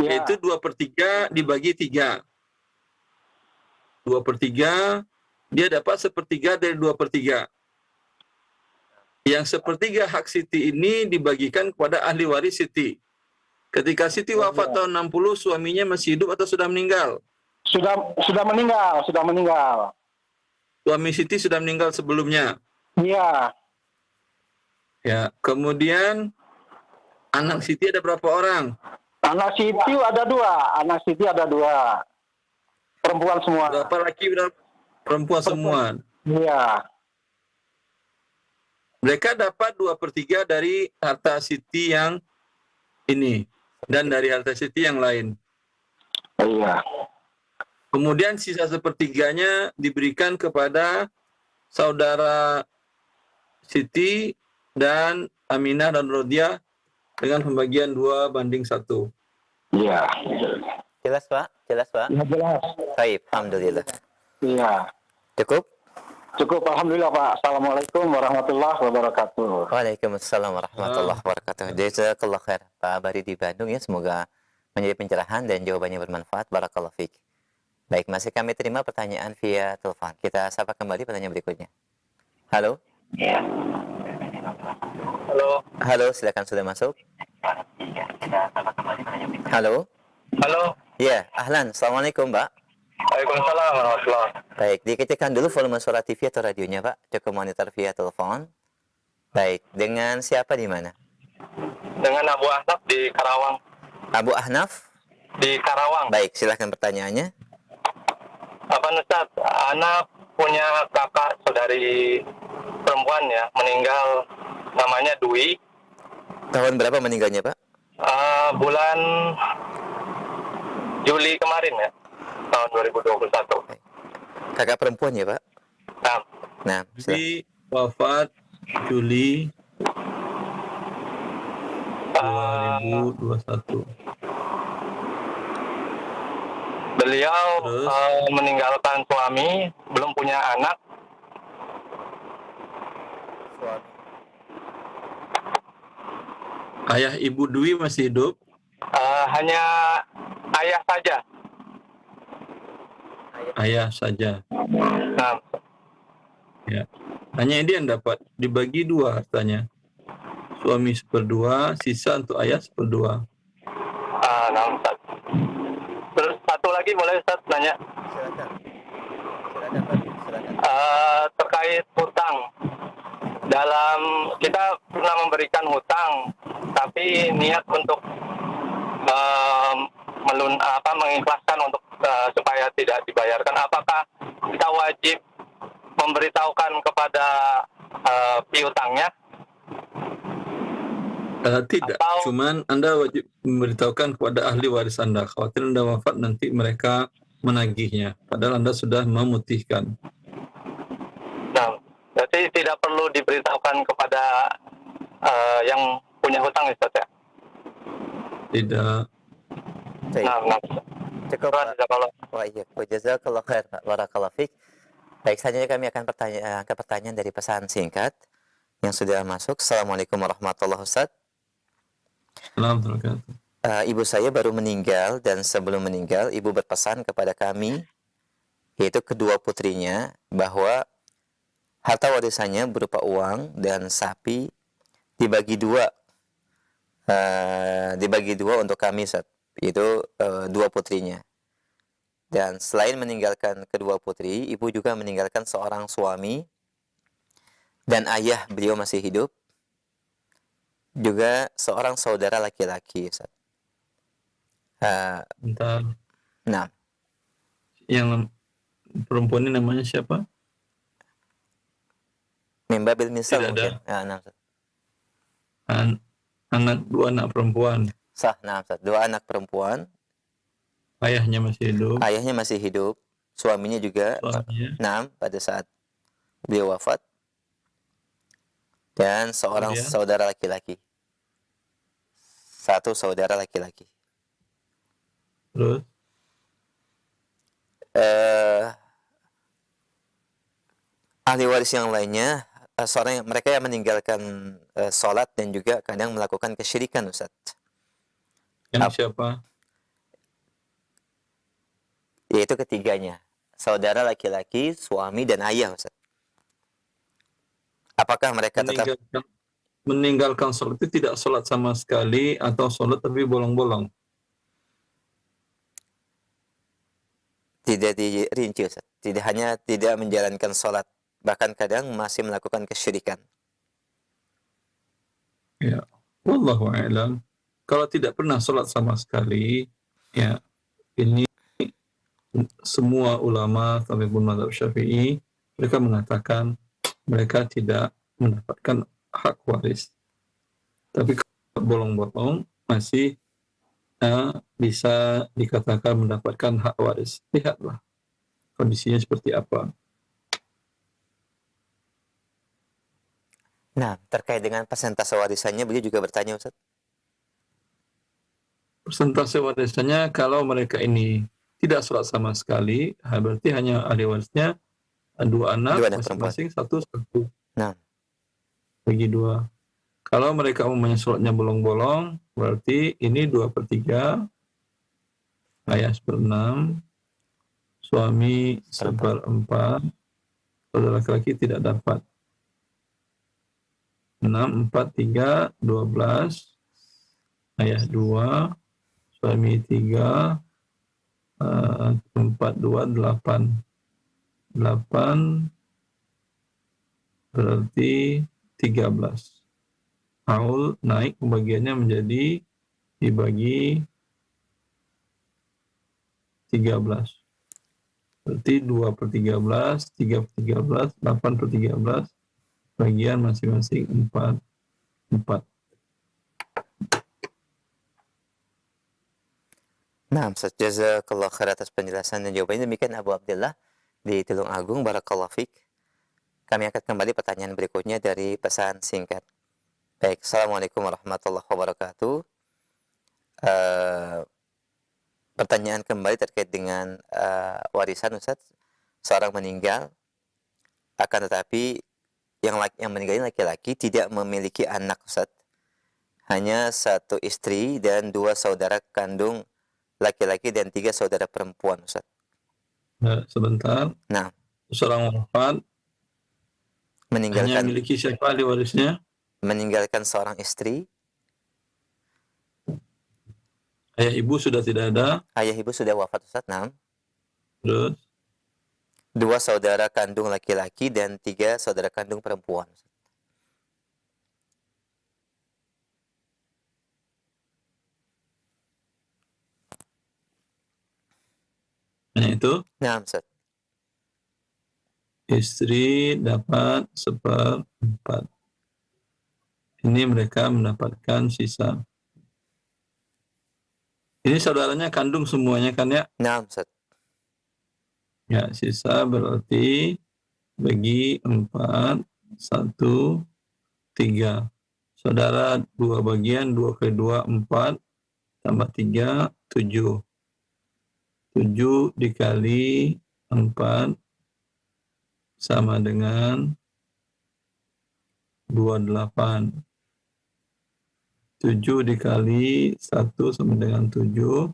Iya. Yaitu 2/3 dibagi 3. 2/3, dia dapat 1/3 dari 2/3. Yang 1/3 hak Siti ini dibagikan kepada ahli waris Siti. Ketika Siti wafat tahun 60, suaminya masih hidup atau sudah meninggal? Sudah meninggal. Suami Siti sudah meninggal sebelumnya. Iya. Ya, kemudian anak Siti ada berapa orang? Anak Siti ada dua. Perempuan semua. Berapa laki, berapa perempuan semua? Iya. Mereka dapat 2/3 dari harta Siti yang ini dan dari harta Siti yang lain. Iya. Kemudian sisa sepertiganya diberikan kepada saudara Siti dan Aminah dan Rodiah dengan pembagian 2/1. Iya. Jelas Pak? Jelas Pak? Ya, jelas. Baik, alhamdulillah. Iya. Cukup? Cukup, alhamdulillah Pak. Assalamualaikum warahmatullahi wabarakatuh. Waalaikumsalam warahmatullahi wabarakatuh. Jazakallah khair Pak Abadi di Bandung ya. Semoga menjadi pencerahan dan jawabannya bermanfaat. Barakallahu fiik. Baik, masih kami terima pertanyaan via telepon. Kita sapa kembali pertanyaan berikutnya. Halo? Halo. Halo, silakan sudah masuk. Halo? Halo. Ya, ahlan. Assalamualaikum, Pak. Waalaikumsalam warahmatullahi. Baik, dikecilkan dulu volume suara TV atau radionya, Pak. Cukup monitor via telepon. Baik, dengan siapa di mana? Dengan Abu Ahnaf di Karawang. Abu Ahnaf? Di Karawang. Baik, silakan pertanyaannya. Apa Ustaz? Anak punya kakak saudari perempuan ya, meninggal, namanya Dwi. Tahun berapa meninggalnya, Pak? Bulan Juli kemarin ya, tahun 2021. Kakak perempuan ya, Pak? Nah, Nah, silakan. Jadi wafat Juli 2021. beliau Terus? meninggalkan suami, belum punya anak. Ayah Ibu Dwi masih hidup? Hanya ayah saja. Ayah saja. Nah, Ya. Hanya ini yang dapat dibagi 2 hartanya. Suami 1/2, sisa untuk ayah 1/2. nah Ustaz. Terus satu lagi boleh Ustaz nanya? Silakan. Silakan, Pak. Silakan. Terkait hutang. Dalam kita pernah memberikan hutang, tapi niat untuk mengikhlaskan untuk supaya tidak dibayarkan. Apakah kita wajib memberitahukan kepada piutangnya? Tidak, Atau- cuman Anda wajib memberitahukan kepada ahli waris Anda. Khawatir Anda wafat nanti mereka menagihnya. Padahal Anda sudah memutihkan. Nah, berarti tidak perlu diberitahukan kepada yang punya hutang, Ustaz ya? Tidak. Baik. Nah, Cukup, Pak. kalau Wah, iya. Jazakallah khair, Pak. Barakallahu fiik. Baik, selanjutnya kami akan angkat pertanyaan dari pesan singkat yang sudah masuk. Assalamualaikum warahmatullahi wabarakatuh. Alhamdulillah. Ibu saya baru meninggal dan sebelum meninggal ibu berpesan kepada kami, yaitu kedua putrinya, bahwa harta warisannya berupa uang dan sapi dibagi dua untuk kami, Ustaz. Yaitu 2 putrinya. Dan selain meninggalkan kedua putri, ibu juga meninggalkan seorang suami dan ayah beliau masih hidup, juga seorang saudara laki-laki, Ustaz. Bentar. Nah, Yang perempuan ini namanya siapa? Mimba bil misal Tidak mungkin. ada. Nah, Ustaz. Dua anak perempuan. Sah, nah, Ustaz. 2 anak perempuan, Ayahnya masih hidup. ayahnya masih hidup, suaminya juga, Suaminya. pada saat beliau wafat, dan seorang Kemudian? saudara laki-laki. 1 saudara laki-laki. Terus Ahli waris yang lainnya, mereka yang meninggalkan sholat dan juga kadang melakukan kesyirikan, Ustaz. yang siapa? Yaitu ketiganya, saudara laki-laki, suami, dan ayah, Ustaz. Apakah mereka tetap Meninggalkan sholat itu tidak sholat sama sekali atau sholat tapi bolong-bolong? tidak dirinci, Ustaz? Tidak menjalankan sholat, bahkan kadang masih melakukan kesyirikan. Ya, wallahu a'lam. Kalau tidak pernah sholat sama sekali, ya ini semua ulama sampai pun mazhab Syafi'i mereka mengatakan mereka tidak mendapatkan hak waris. Tapi kalau bolong-bolong masih bisa dikatakan mendapatkan hak waris. Lihatlah kondisinya seperti apa. Nah, terkait dengan persentase warisannya, beliau juga bertanya, Ustaz. Persentase warisannya kalau mereka ini tidak sholat sama sekali, berarti hanya ahli warisnya dua anak masing-masing satu. Nah, bagi 2. Kalau mereka umumnya sholatnya bolong-bolong, berarti ini 2/3, ayah 1/6, suami 1/4, saudara laki-laki tidak dapat. 6, 4, 3, 12, ayah 2, suami 3, 4, 2, 8. 8 berarti 13. Haul naik pembagiannya menjadi dibagi 13. Berarti 2/13, 3/13, 8/13, bagian masing-masing 4. Nah, Ustaz, jazakallah khair atas penjelasan dan jawabannya. Demikian Abu Abdullah di Tulung Agung, barakallahu fiik. Kami akan kembali pertanyaan berikutnya dari pesan singkat. Baik, Assalamualaikum warahmatullahi wabarakatuh. Pertanyaan kembali terkait dengan warisan, Ustaz. Seorang meninggal, akan tetapi yang meninggal ini laki-laki, tidak memiliki anak, Ustaz. Hanya 1 istri dan 2 saudara kandung laki-laki dan 3 saudara perempuan, Ustaz. Nah, sebentar. Nah, seorang wafat meninggalkan, hanya memiliki siapa ahli warisnya? Meninggalkan seorang istri. Ayah ibu sudah tidak ada. Ayah ibu sudah wafat, Ustaz. Nah. Terus 2 saudara kandung laki-laki dan 3 saudara kandung perempuan. hanya itu. Nah, Ustaz. Istri dapat 1/4. Ini mereka mendapatkan sisa. Ini saudaranya kandung semuanya kan ya? Nah, Ustaz. Ya, sisa berarti bagi 4, 1, 3. Saudara 2 bagian, 2 kali 2, 4, tambah 3, 7. 7 dikali 4 sama dengan 28. 7 dikali 1 sama dengan 7.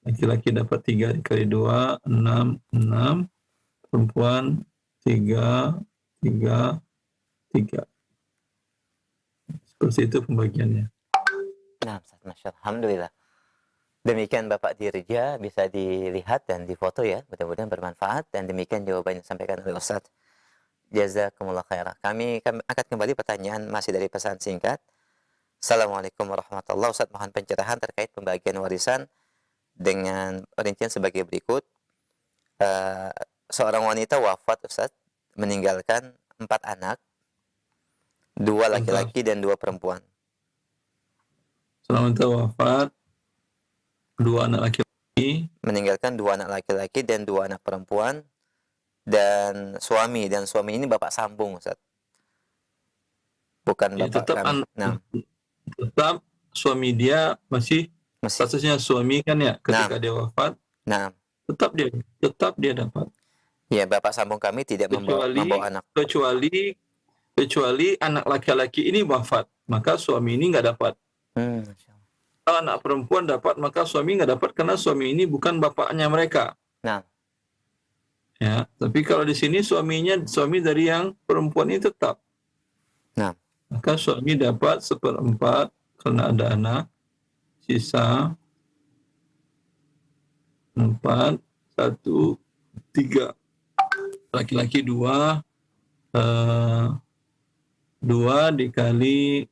Laki-laki dapat 3 dikali 2, 6, 6. Perempuan 3, 3, 3. Seperti itu pembagiannya. Nah, Ustaz, Masya Allah. Alhamdulillah. Demikian Bapak Dirja, bisa dilihat dan difoto ya. Mudah-mudahan bermanfaat. Dan demikian jawaban yang disampaikan oleh Ustaz. Jazakumullah khairah. Kami akan kembali pertanyaan masih dari pesan singkat. Assalamualaikum warahmatullahi wabarakatuh. Ustaz, mohon pencerahan terkait pembagian warisan dengan rincian sebagai berikut. Seorang wanita wafat, Ustaz, meninggalkan 4 anak, 2 laki-laki dan 2 perempuan. Seorang wanita wafat, 2 anak laki-laki, meninggalkan 2 anak laki-laki dan 2 anak perempuan, dan suami ini bapak sambung, Ustaz. Bukan bapak kami. Tetap suami dia masih statusnya suami kan ya ketika dia wafat. Nah, tetap dia dapat. Ya, bapak sambung kami tidak membawa anak. Kecuali anak laki-laki ini wafat, maka suami ini nggak dapat. Kalau anak perempuan dapat, maka suami nggak dapat karena suami ini bukan bapaknya mereka. Nah, ya, tapi kalau di sini suami dari yang perempuan ini tetap. Nah, maka suami dapat 1/4 karena ada anak, sisa 4, 1, 3. Laki-laki 2, 2 dikali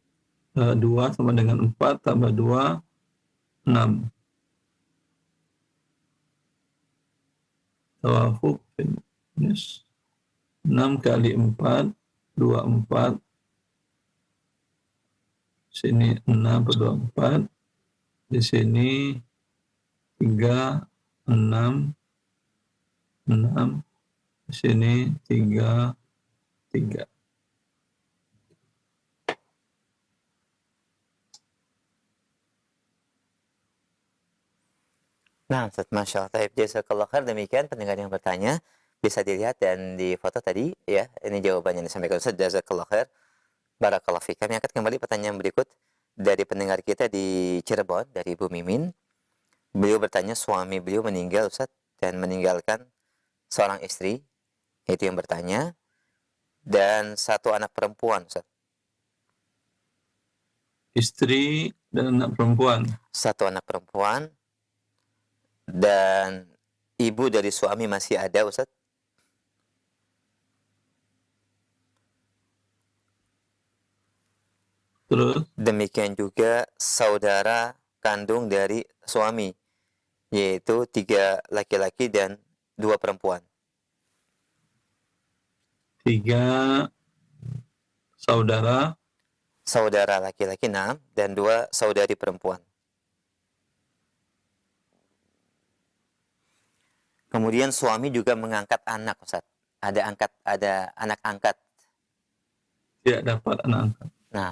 2 sama dengan 4 tambah 2 6. Tawafuk fitness 6 kali 4 24. Sini 6 per 24. Di sini 3 6 6. Di sini 3 3. Nah, Ustaz, Masya Allah. Taib, jazakallah khair. Demikian pendengar yang bertanya. Bisa dilihat dan di foto tadi, ya. Ini jawabannya yang disampaikan Ustaz. Jazakallah khair. Barakallah fiik. Kami angkat kembali pertanyaan berikut dari pendengar kita di Cirebon, dari Ibu Mimin. Beliau bertanya, suami beliau meninggal, Ustaz, dan meninggalkan seorang istri. Itu yang bertanya. Dan satu anak perempuan, Ustaz. Istri dan anak perempuan. Satu anak perempuan. Dan ibu dari suami masih ada, Ustaz. Terus Demikian juga saudara kandung dari suami, yaitu 3 laki-laki dan 2 perempuan. 3 saudara Saudara laki-laki 6 dan 2 saudari perempuan. Kemudian suami juga mengangkat anak, Ustaz. Ada anak angkat. tidak dapat anak angkat. Nah,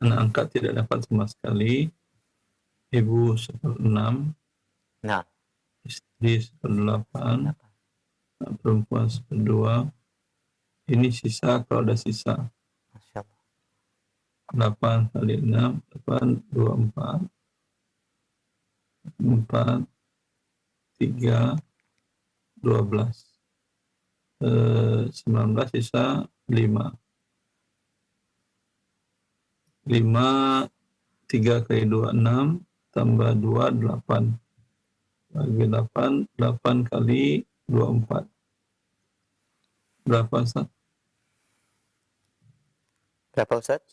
Anak angkat tidak dapat sama sekali. Ibu 1/6, nah, istri 1/8, anak perempuan 1/2. Ini sisa kalau ada sisa. Masya Allah. 8 kali 6, 8, 24. 4, 3, 12. 19 sisa 5. 5, 3 kali 2, 6, tambah 2, 8. Bagi 8, 8 kali 24. Berapa, Ustaz? Berapa, Ustaz?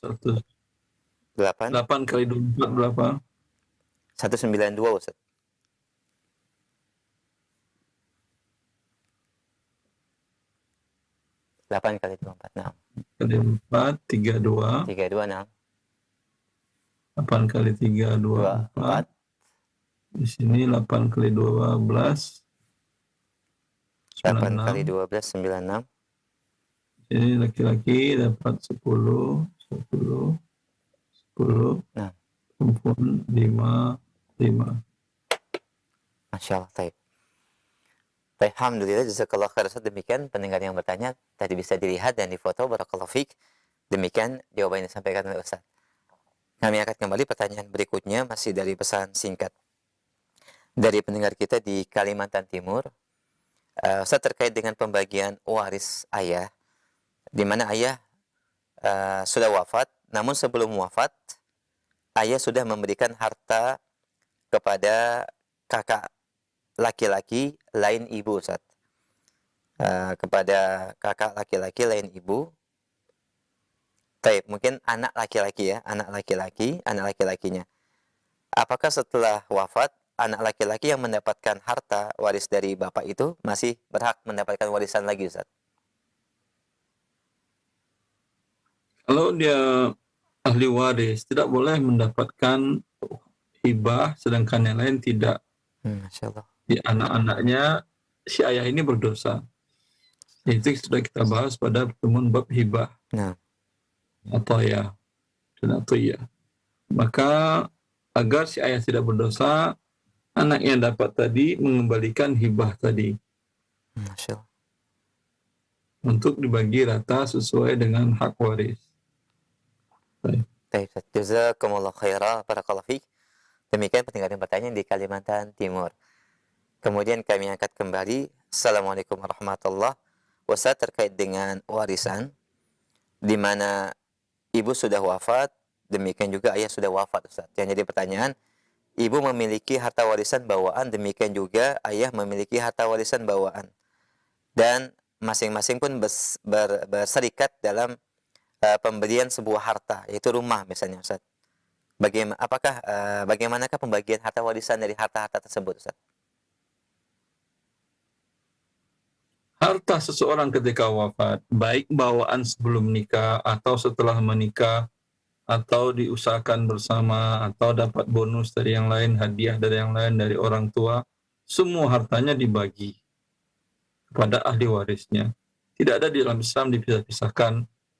8 8? kali 24 berapa? 192, Ustaz. 8 kali 24, 6. Kali 4, 32. 32, 6. 8 kali 3, 2, 4. Di sini 8 kali 12. 8 kali 96. 12, 96. Ini laki-laki dapat 10, 10, 10. Nah. Perempuan 5, 5. Masya Allah, taib. Baik, alhamdulillah, jazakallah khair, Ustaz. Demikian pendengar yang bertanya tadi bisa dilihat dan difoto, barakallahu fiik. Demikian jawaban yang disampaikan oleh Ustaz. Kami akan kembali pertanyaan berikutnya, masih dari pesan singkat dari pendengar kita di Kalimantan Timur. Ustaz, terkait dengan pembagian waris ayah, di mana ayah sudah wafat, namun sebelum wafat, ayah sudah memberikan harta kepada kakak laki-laki lain ibu, Ustaz. Kepada kakak laki-laki lain ibu. Baik, mungkin anak laki-laki ya, anak laki-lakinya. Apakah setelah wafat, anak laki-laki yang mendapatkan harta waris dari bapak itu masih berhak mendapatkan warisan lagi, Ustaz? Kalau dia ahli waris, tidak boleh mendapatkan hibah, sedangkan yang lain tidak. Masya Allah. Di anak-anaknya, si ayah ini berdosa. Itu sudah kita bahas pada pertemuan bab hibah. Nah. Ataya dan atiyah. Maka agar si ayah tidak berdosa, anak yang dapat tadi mengembalikan hibah tadi. Masya Allah. Untuk dibagi rata sesuai dengan hak waris. Baik. Jazakumullah khairah, barakallahu fiik. Demikian pendengar yang bertanya di Kalimantan Timur. Kemudian kami angkat kembali. Assalamualaikum warahmatullahi wabarakatuh. Terkait dengan warisan, di mana ibu sudah wafat, demikian juga ayah sudah wafat, Ustaz. Yang jadi pertanyaan, ibu memiliki harta warisan bawaan, demikian juga ayah memiliki harta warisan bawaan. Dan masing-masing pun berserikat dalam pemberian sebuah harta, yaitu rumah misalnya, Ustaz. Bagaimanakah pembagian harta warisan dari harta-harta tersebut, Ustaz? Harta seseorang ketika wafat, baik bawaan sebelum menikah atau setelah menikah, atau diusahakan bersama, atau dapat bonus dari yang lain, hadiah dari yang lain, dari orang tua, semua hartanya dibagi kepada ahli warisnya. Tidak ada di dalam Islam dipisah-pisahkan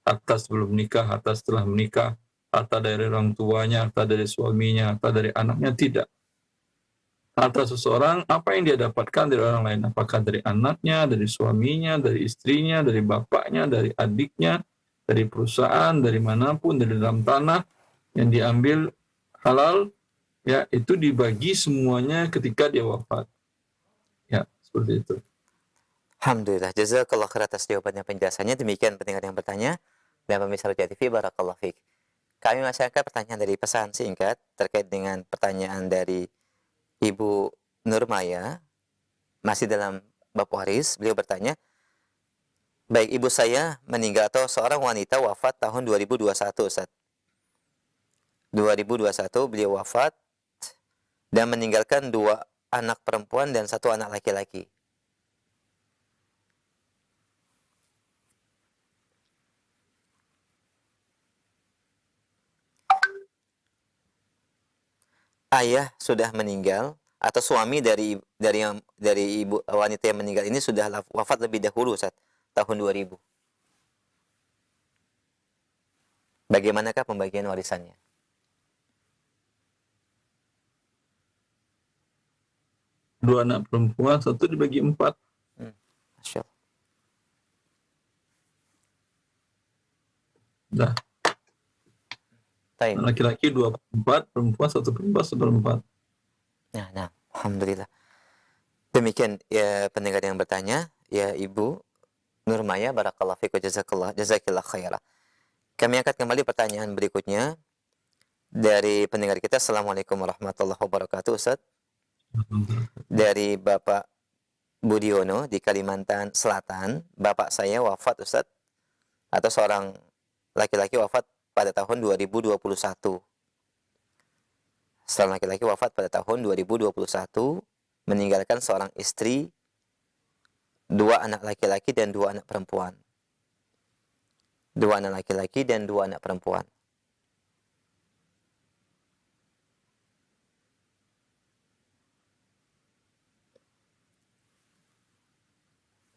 harta sebelum menikah, harta setelah menikah, harta dari orang tuanya, harta dari suaminya, harta dari anaknya, tidak. Harta seseorang, apa yang dia dapatkan dari orang lain, apakah dari anaknya, dari suaminya, dari istrinya, dari bapaknya, dari adiknya, dari perusahaan, dari manapun, dari dalam tanah yang diambil halal, ya itu dibagi semuanya ketika dia wafat. Ya, seperti itu. Alhamdulillah, jazakallah khair atas jawabannya, penjelasannya. Demikian pendengar yang bertanya dan pemirsa Roja TV, barakallahu fiik. Kami masih akan pertanyaan dari pesan singkat terkait dengan pertanyaan dari Ibu Nurmaya, masih dalam bab waris. Beliau bertanya, baik, ibu saya meninggal atau seorang wanita wafat tahun 2021, Ustaz. 2021 beliau wafat dan meninggalkan 2 anak perempuan dan 1 anak laki-laki. Ayah sudah meninggal atau suami dari ibu wanita yang meninggal ini sudah wafat lebih dahulu, Ustaz, tahun 2000. Bagaimanakah pembagian warisannya? Dua anak perempuan, 1 dibagi 4. Masya Allah. Dah. Baik. Laki-laki 2/4, perempuan 1/4. Nah, alhamdulillah. Demikian ya pendengar yang bertanya, ya Ibu Nurmaya, barakallahu fiik wa jazakillah khairah. Kami angkat kembali pertanyaan berikutnya dari pendengar kita. Assalamualaikum warahmatullahi wabarakatuh, Ustaz. Dari Bapak Budiono di Kalimantan Selatan. Bapak saya wafat, Ustaz, atau seorang laki-laki wafat pada tahun 2021. Seorang laki-laki wafat pada tahun 2021, meninggalkan seorang istri, 2 anak laki-laki dan 2 anak perempuan. 2 anak laki-laki dan 2 anak perempuan.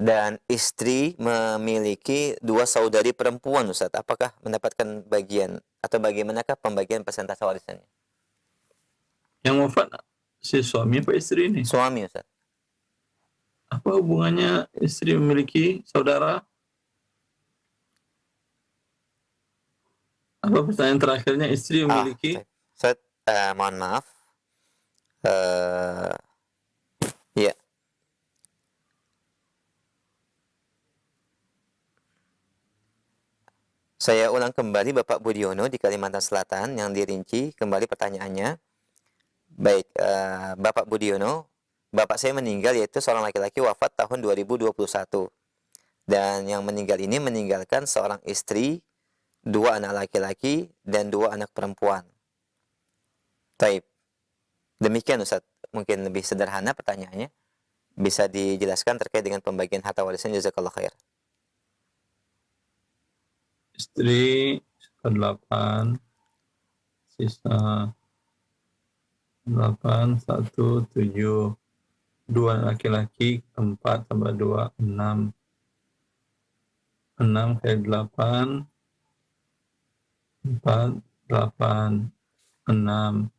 Dan istri memiliki 2 saudari perempuan, Ustaz. Apakah mendapatkan bagian atau bagaimanakah pembagian persentase warisannya? Yang wafat si suami apa istri ini? Suami, Ustaz. Apa hubungannya istri memiliki saudara? Apa pertanyaan terakhirnya, istri memiliki? Ustaz, mohon maaf. Ya. Saya ulang kembali, Bapak Budiono di Kalimantan Selatan, yang dirinci kembali pertanyaannya. Baik, Bapak Budiono, bapak saya meninggal, yaitu seorang laki-laki wafat tahun 2021. Dan yang meninggal ini meninggalkan seorang istri, 2 anak laki-laki, dan 2 anak perempuan. Taib. Demikian, Ustaz. Mungkin lebih sederhana pertanyaannya. Bisa dijelaskan terkait dengan pembagian harta warisan, jazakallah khair. Istri 8, sisa 8, 1, 7, 2 laki-laki, 4 tambah 2, 6. 6 kali 8, 4, 8, 6.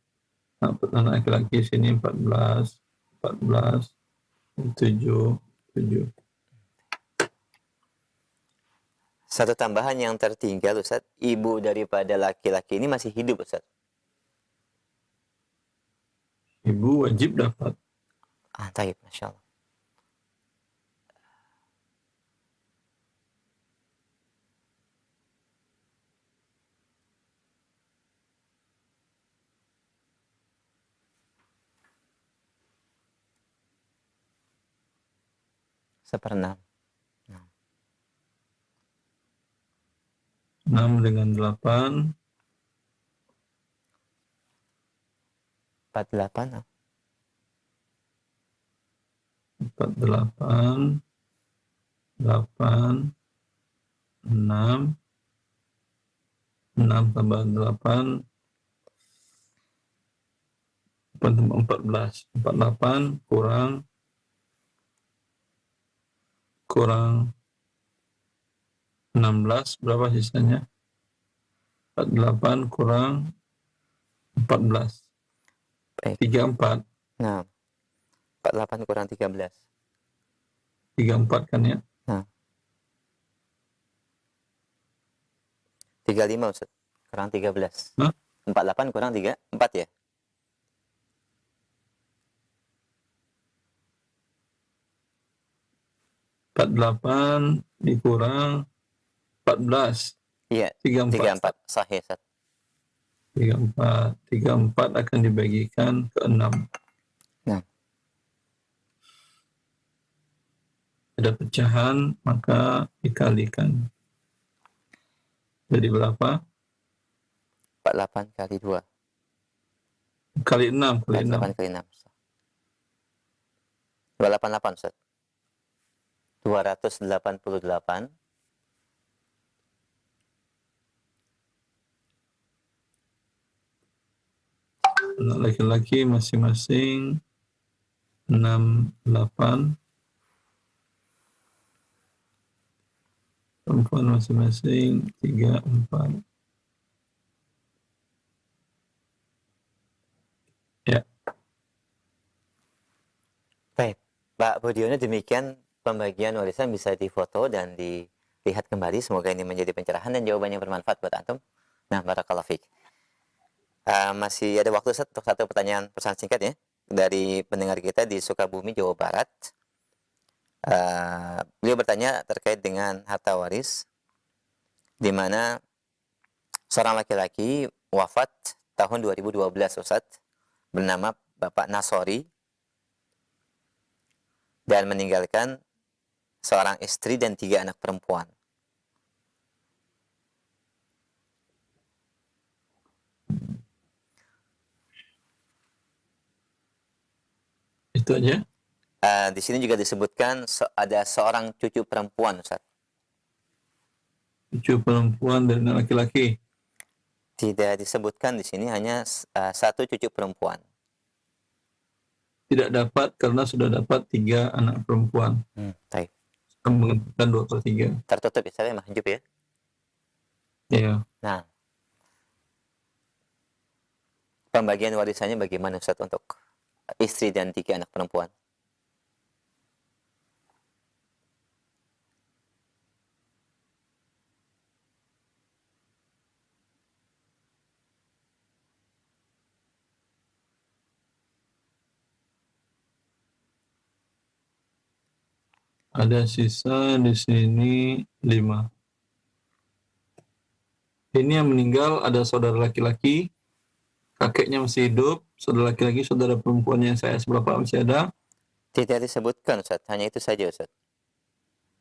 Anak laki-laki sini 14, 7, 7. Satu tambahan yang tertinggal, Ustaz, ibu daripada laki-laki ini masih hidup, Ustaz. Ibu wajib dapat. Taib, Masya Allah. Seperenam. 6 dengan 8, 48. 48, 8, 6, 6 tambah 8, 8 tambah 14, 48 kurang 16, berapa sisanya? 48 kurang 14, Baik. 34, Nah, 48 kurang 13. 34 kan ya? 35 Ustaz. Kurang 13. Hah? 48 kurang 3, 4 ya? 48 dikurang 14, Iya, 34. 34. Sahih Ustaz. 34 akan dibagikan ke 6. Nah. Ada pecahan, maka dikalikan. Jadi berapa? 48 kali 2. Kali 6, kali 6. 48 kali 6. 288 Ustaz. 288 Anak laki-laki masing-masing 68, perempuan masing-masing 34. Ya. Baik, Pak Budiono, demikian pembagian warisan, bisa difoto dan dilihat kembali. Semoga ini menjadi pencerahan dan jawaban yang bermanfaat buat antum. Nah, barakallahu fiik. Masih ada waktu Ustaz, untuk satu pertanyaan pesan singkat ya dari pendengar kita di Sukabumi, Jawa Barat. Beliau bertanya terkait dengan harta waris, di mana seorang laki-laki wafat tahun 2012 Ustaz, bernama Bapak Nasori, dan meninggalkan seorang istri dan 3 anak perempuan. Itu aja. Di sini juga disebutkan ada seorang cucu perempuan, Ustaz. Cucu perempuan dan laki-laki. Tidak disebutkan di sini, hanya satu cucu perempuan. Tidak dapat karena sudah dapat 3 anak perempuan. Baik. Menentukan 2/3. Tertutup ya, saya mahjub ya. Iya. Nah, pembagian warisannya bagaimana Ustaz untuk istri dan 3 anak perempuan? Ada sisa di sini 5. Ini yang meninggal ada saudara laki-laki, kakeknya masih hidup, saudara laki-laki, saudara perempuannya saya sebelah Pak masih ada. Tidak disebutkan Ustaz, hanya itu saja Ustaz.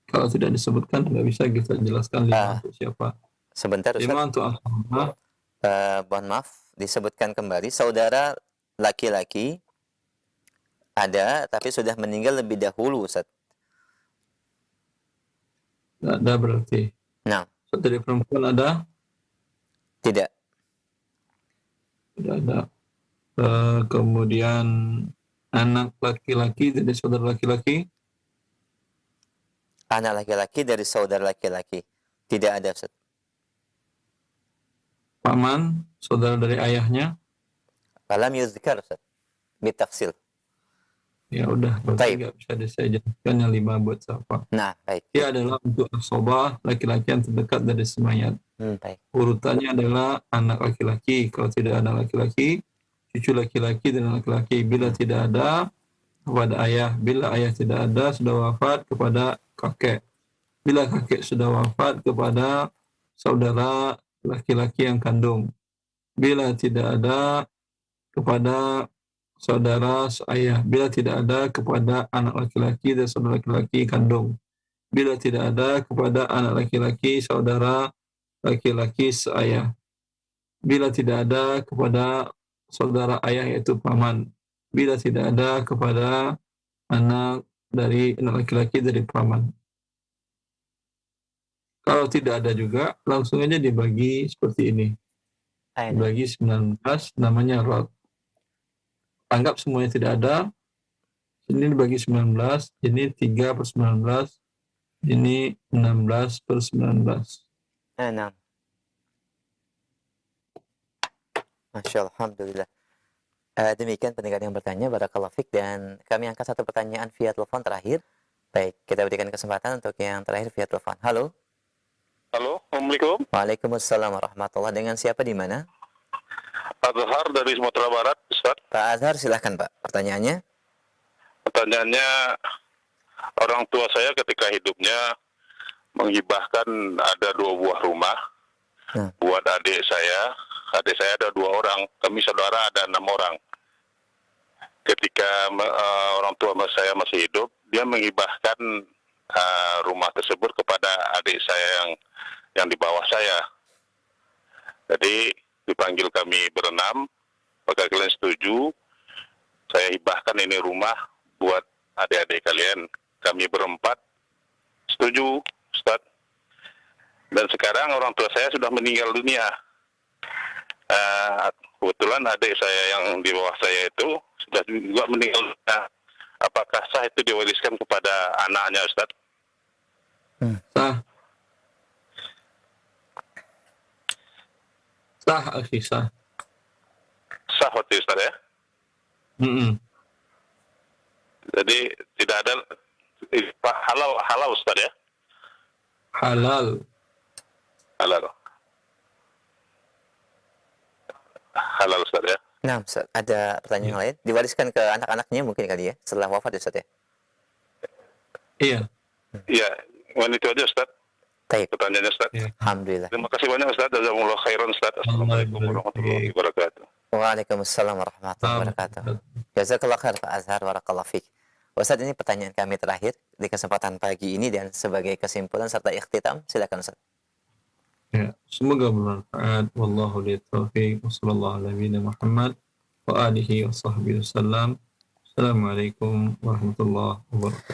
Kalau tidak disebutkan nggak bisa kita jelaskan 5 untuk siapa. Sebentar Ustaz. 5 untuk apa? Mohon maaf, disebutkan kembali saudara laki-laki ada, tapi sudah meninggal lebih dahulu Ustaz. Tidak ada berarti. Nah, Saudari perempuan ada? tidak. Tidak ada. Kemudian anak laki-laki dari saudara laki-laki? Anak laki-laki dari saudara laki-laki tidak ada Ustaz. Paman, saudara dari ayahnya? Alam yuzkar Ustaz, bitafsil. Ya udah, berarti nggak bisa saya jelaskan yang 5 buat siapa. Nah, baik. Dia adalah untuk asobah, laki-laki yang terdekat dari semayat. Baik. Urutannya adalah anak laki-laki. Kalau tidak ada laki-laki, cucu laki-laki dan laki-laki. Bila tidak ada, kepada ayah. Bila ayah tidak ada, sudah wafat, kepada kakek. Bila kakek sudah wafat, kepada saudara laki-laki yang kandung. Bila tidak ada, kepada saudara seayah. Bila tidak ada, kepada anak laki-laki dan saudara laki-laki kandung. Bila tidak ada, kepada anak laki-laki saudara laki-laki seayah. Bila tidak ada, kepada saudara ayah yaitu paman. Bila tidak ada kepada anak laki-laki dari paman. Kalau tidak ada juga, langsung aja dibagi seperti ini. Dibagi 19, namanya rod. Anggap semuanya tidak ada. Ini dibagi 19, ini 3/19, ini 16/19. Nah. Masya Allah, alhamdulillah. Demikian pendengar yang bertanya, barakallahu fiik, dan kami angkat satu pertanyaan via telepon terakhir. Baik, kita berikan kesempatan untuk yang terakhir via telepon. Halo. Halo, Assalamualaikum. Waalaikumsalam warahmatullahi. Dengan siapa di mana? Azhar dari Sumatera Barat, Ustaz. Pak Azhar, silahkan Pak. Pertanyaannya? Pertanyaannya, orang tua saya ketika hidupnya menghibahkan ada 2 buah rumah buat adik saya. Adik saya ada 2 orang, kami saudara ada 6 orang. Ketika orang tua saya masih hidup, dia menghibahkan rumah tersebut kepada adik saya yang di bawah saya. Jadi dipanggil kami berenam, apakah kalian setuju? Saya hibahkan ini rumah buat adik-adik kalian. Kami berempat setuju, Ustaz. Dan sekarang orang tua saya sudah meninggal dunia. Kebetulan adik saya yang di bawah saya itu sudah juga meninggal dunia. Apakah sah itu diwariskan kepada anaknya, Ustaz? Sah. Sah, akhi, sah. Sah waktu Ustaz ya? Jadi tidak ada halal Ustaz ya? Halal. Halal Ustaz ya? Nah, Ustaz, ada pertanyaan lain? Diwariskan ke anak-anaknya mungkin kali ya, setelah wafat Ustaz ya? Iya. Iya, itu aja Ustaz. Baik. Pertanyaannya Ustaz. Ya. Alhamdulillah. Terima kasih banyak Ustaz. Jazakumullah khairan Ustaz. Assalamualaikum warahmatullahi wabarakatuh. Waalaikumsalam warahmatullahi wabarakatuh. Jazakallah khair Pak Azhar, barakallahu fiik. Ustaz, ini pertanyaan kami terakhir di kesempatan pagi ini, dan sebagai kesimpulan serta ikhtitam, silakan Ustaz. Ya, semoga bermanfaat. Wallahu a'lam taufiq. Wassallallahu ala nabiyina Muhammad wa alihi wa sahbihi wasallam. Assalamualaikum warahmatullahi wabarakatuh.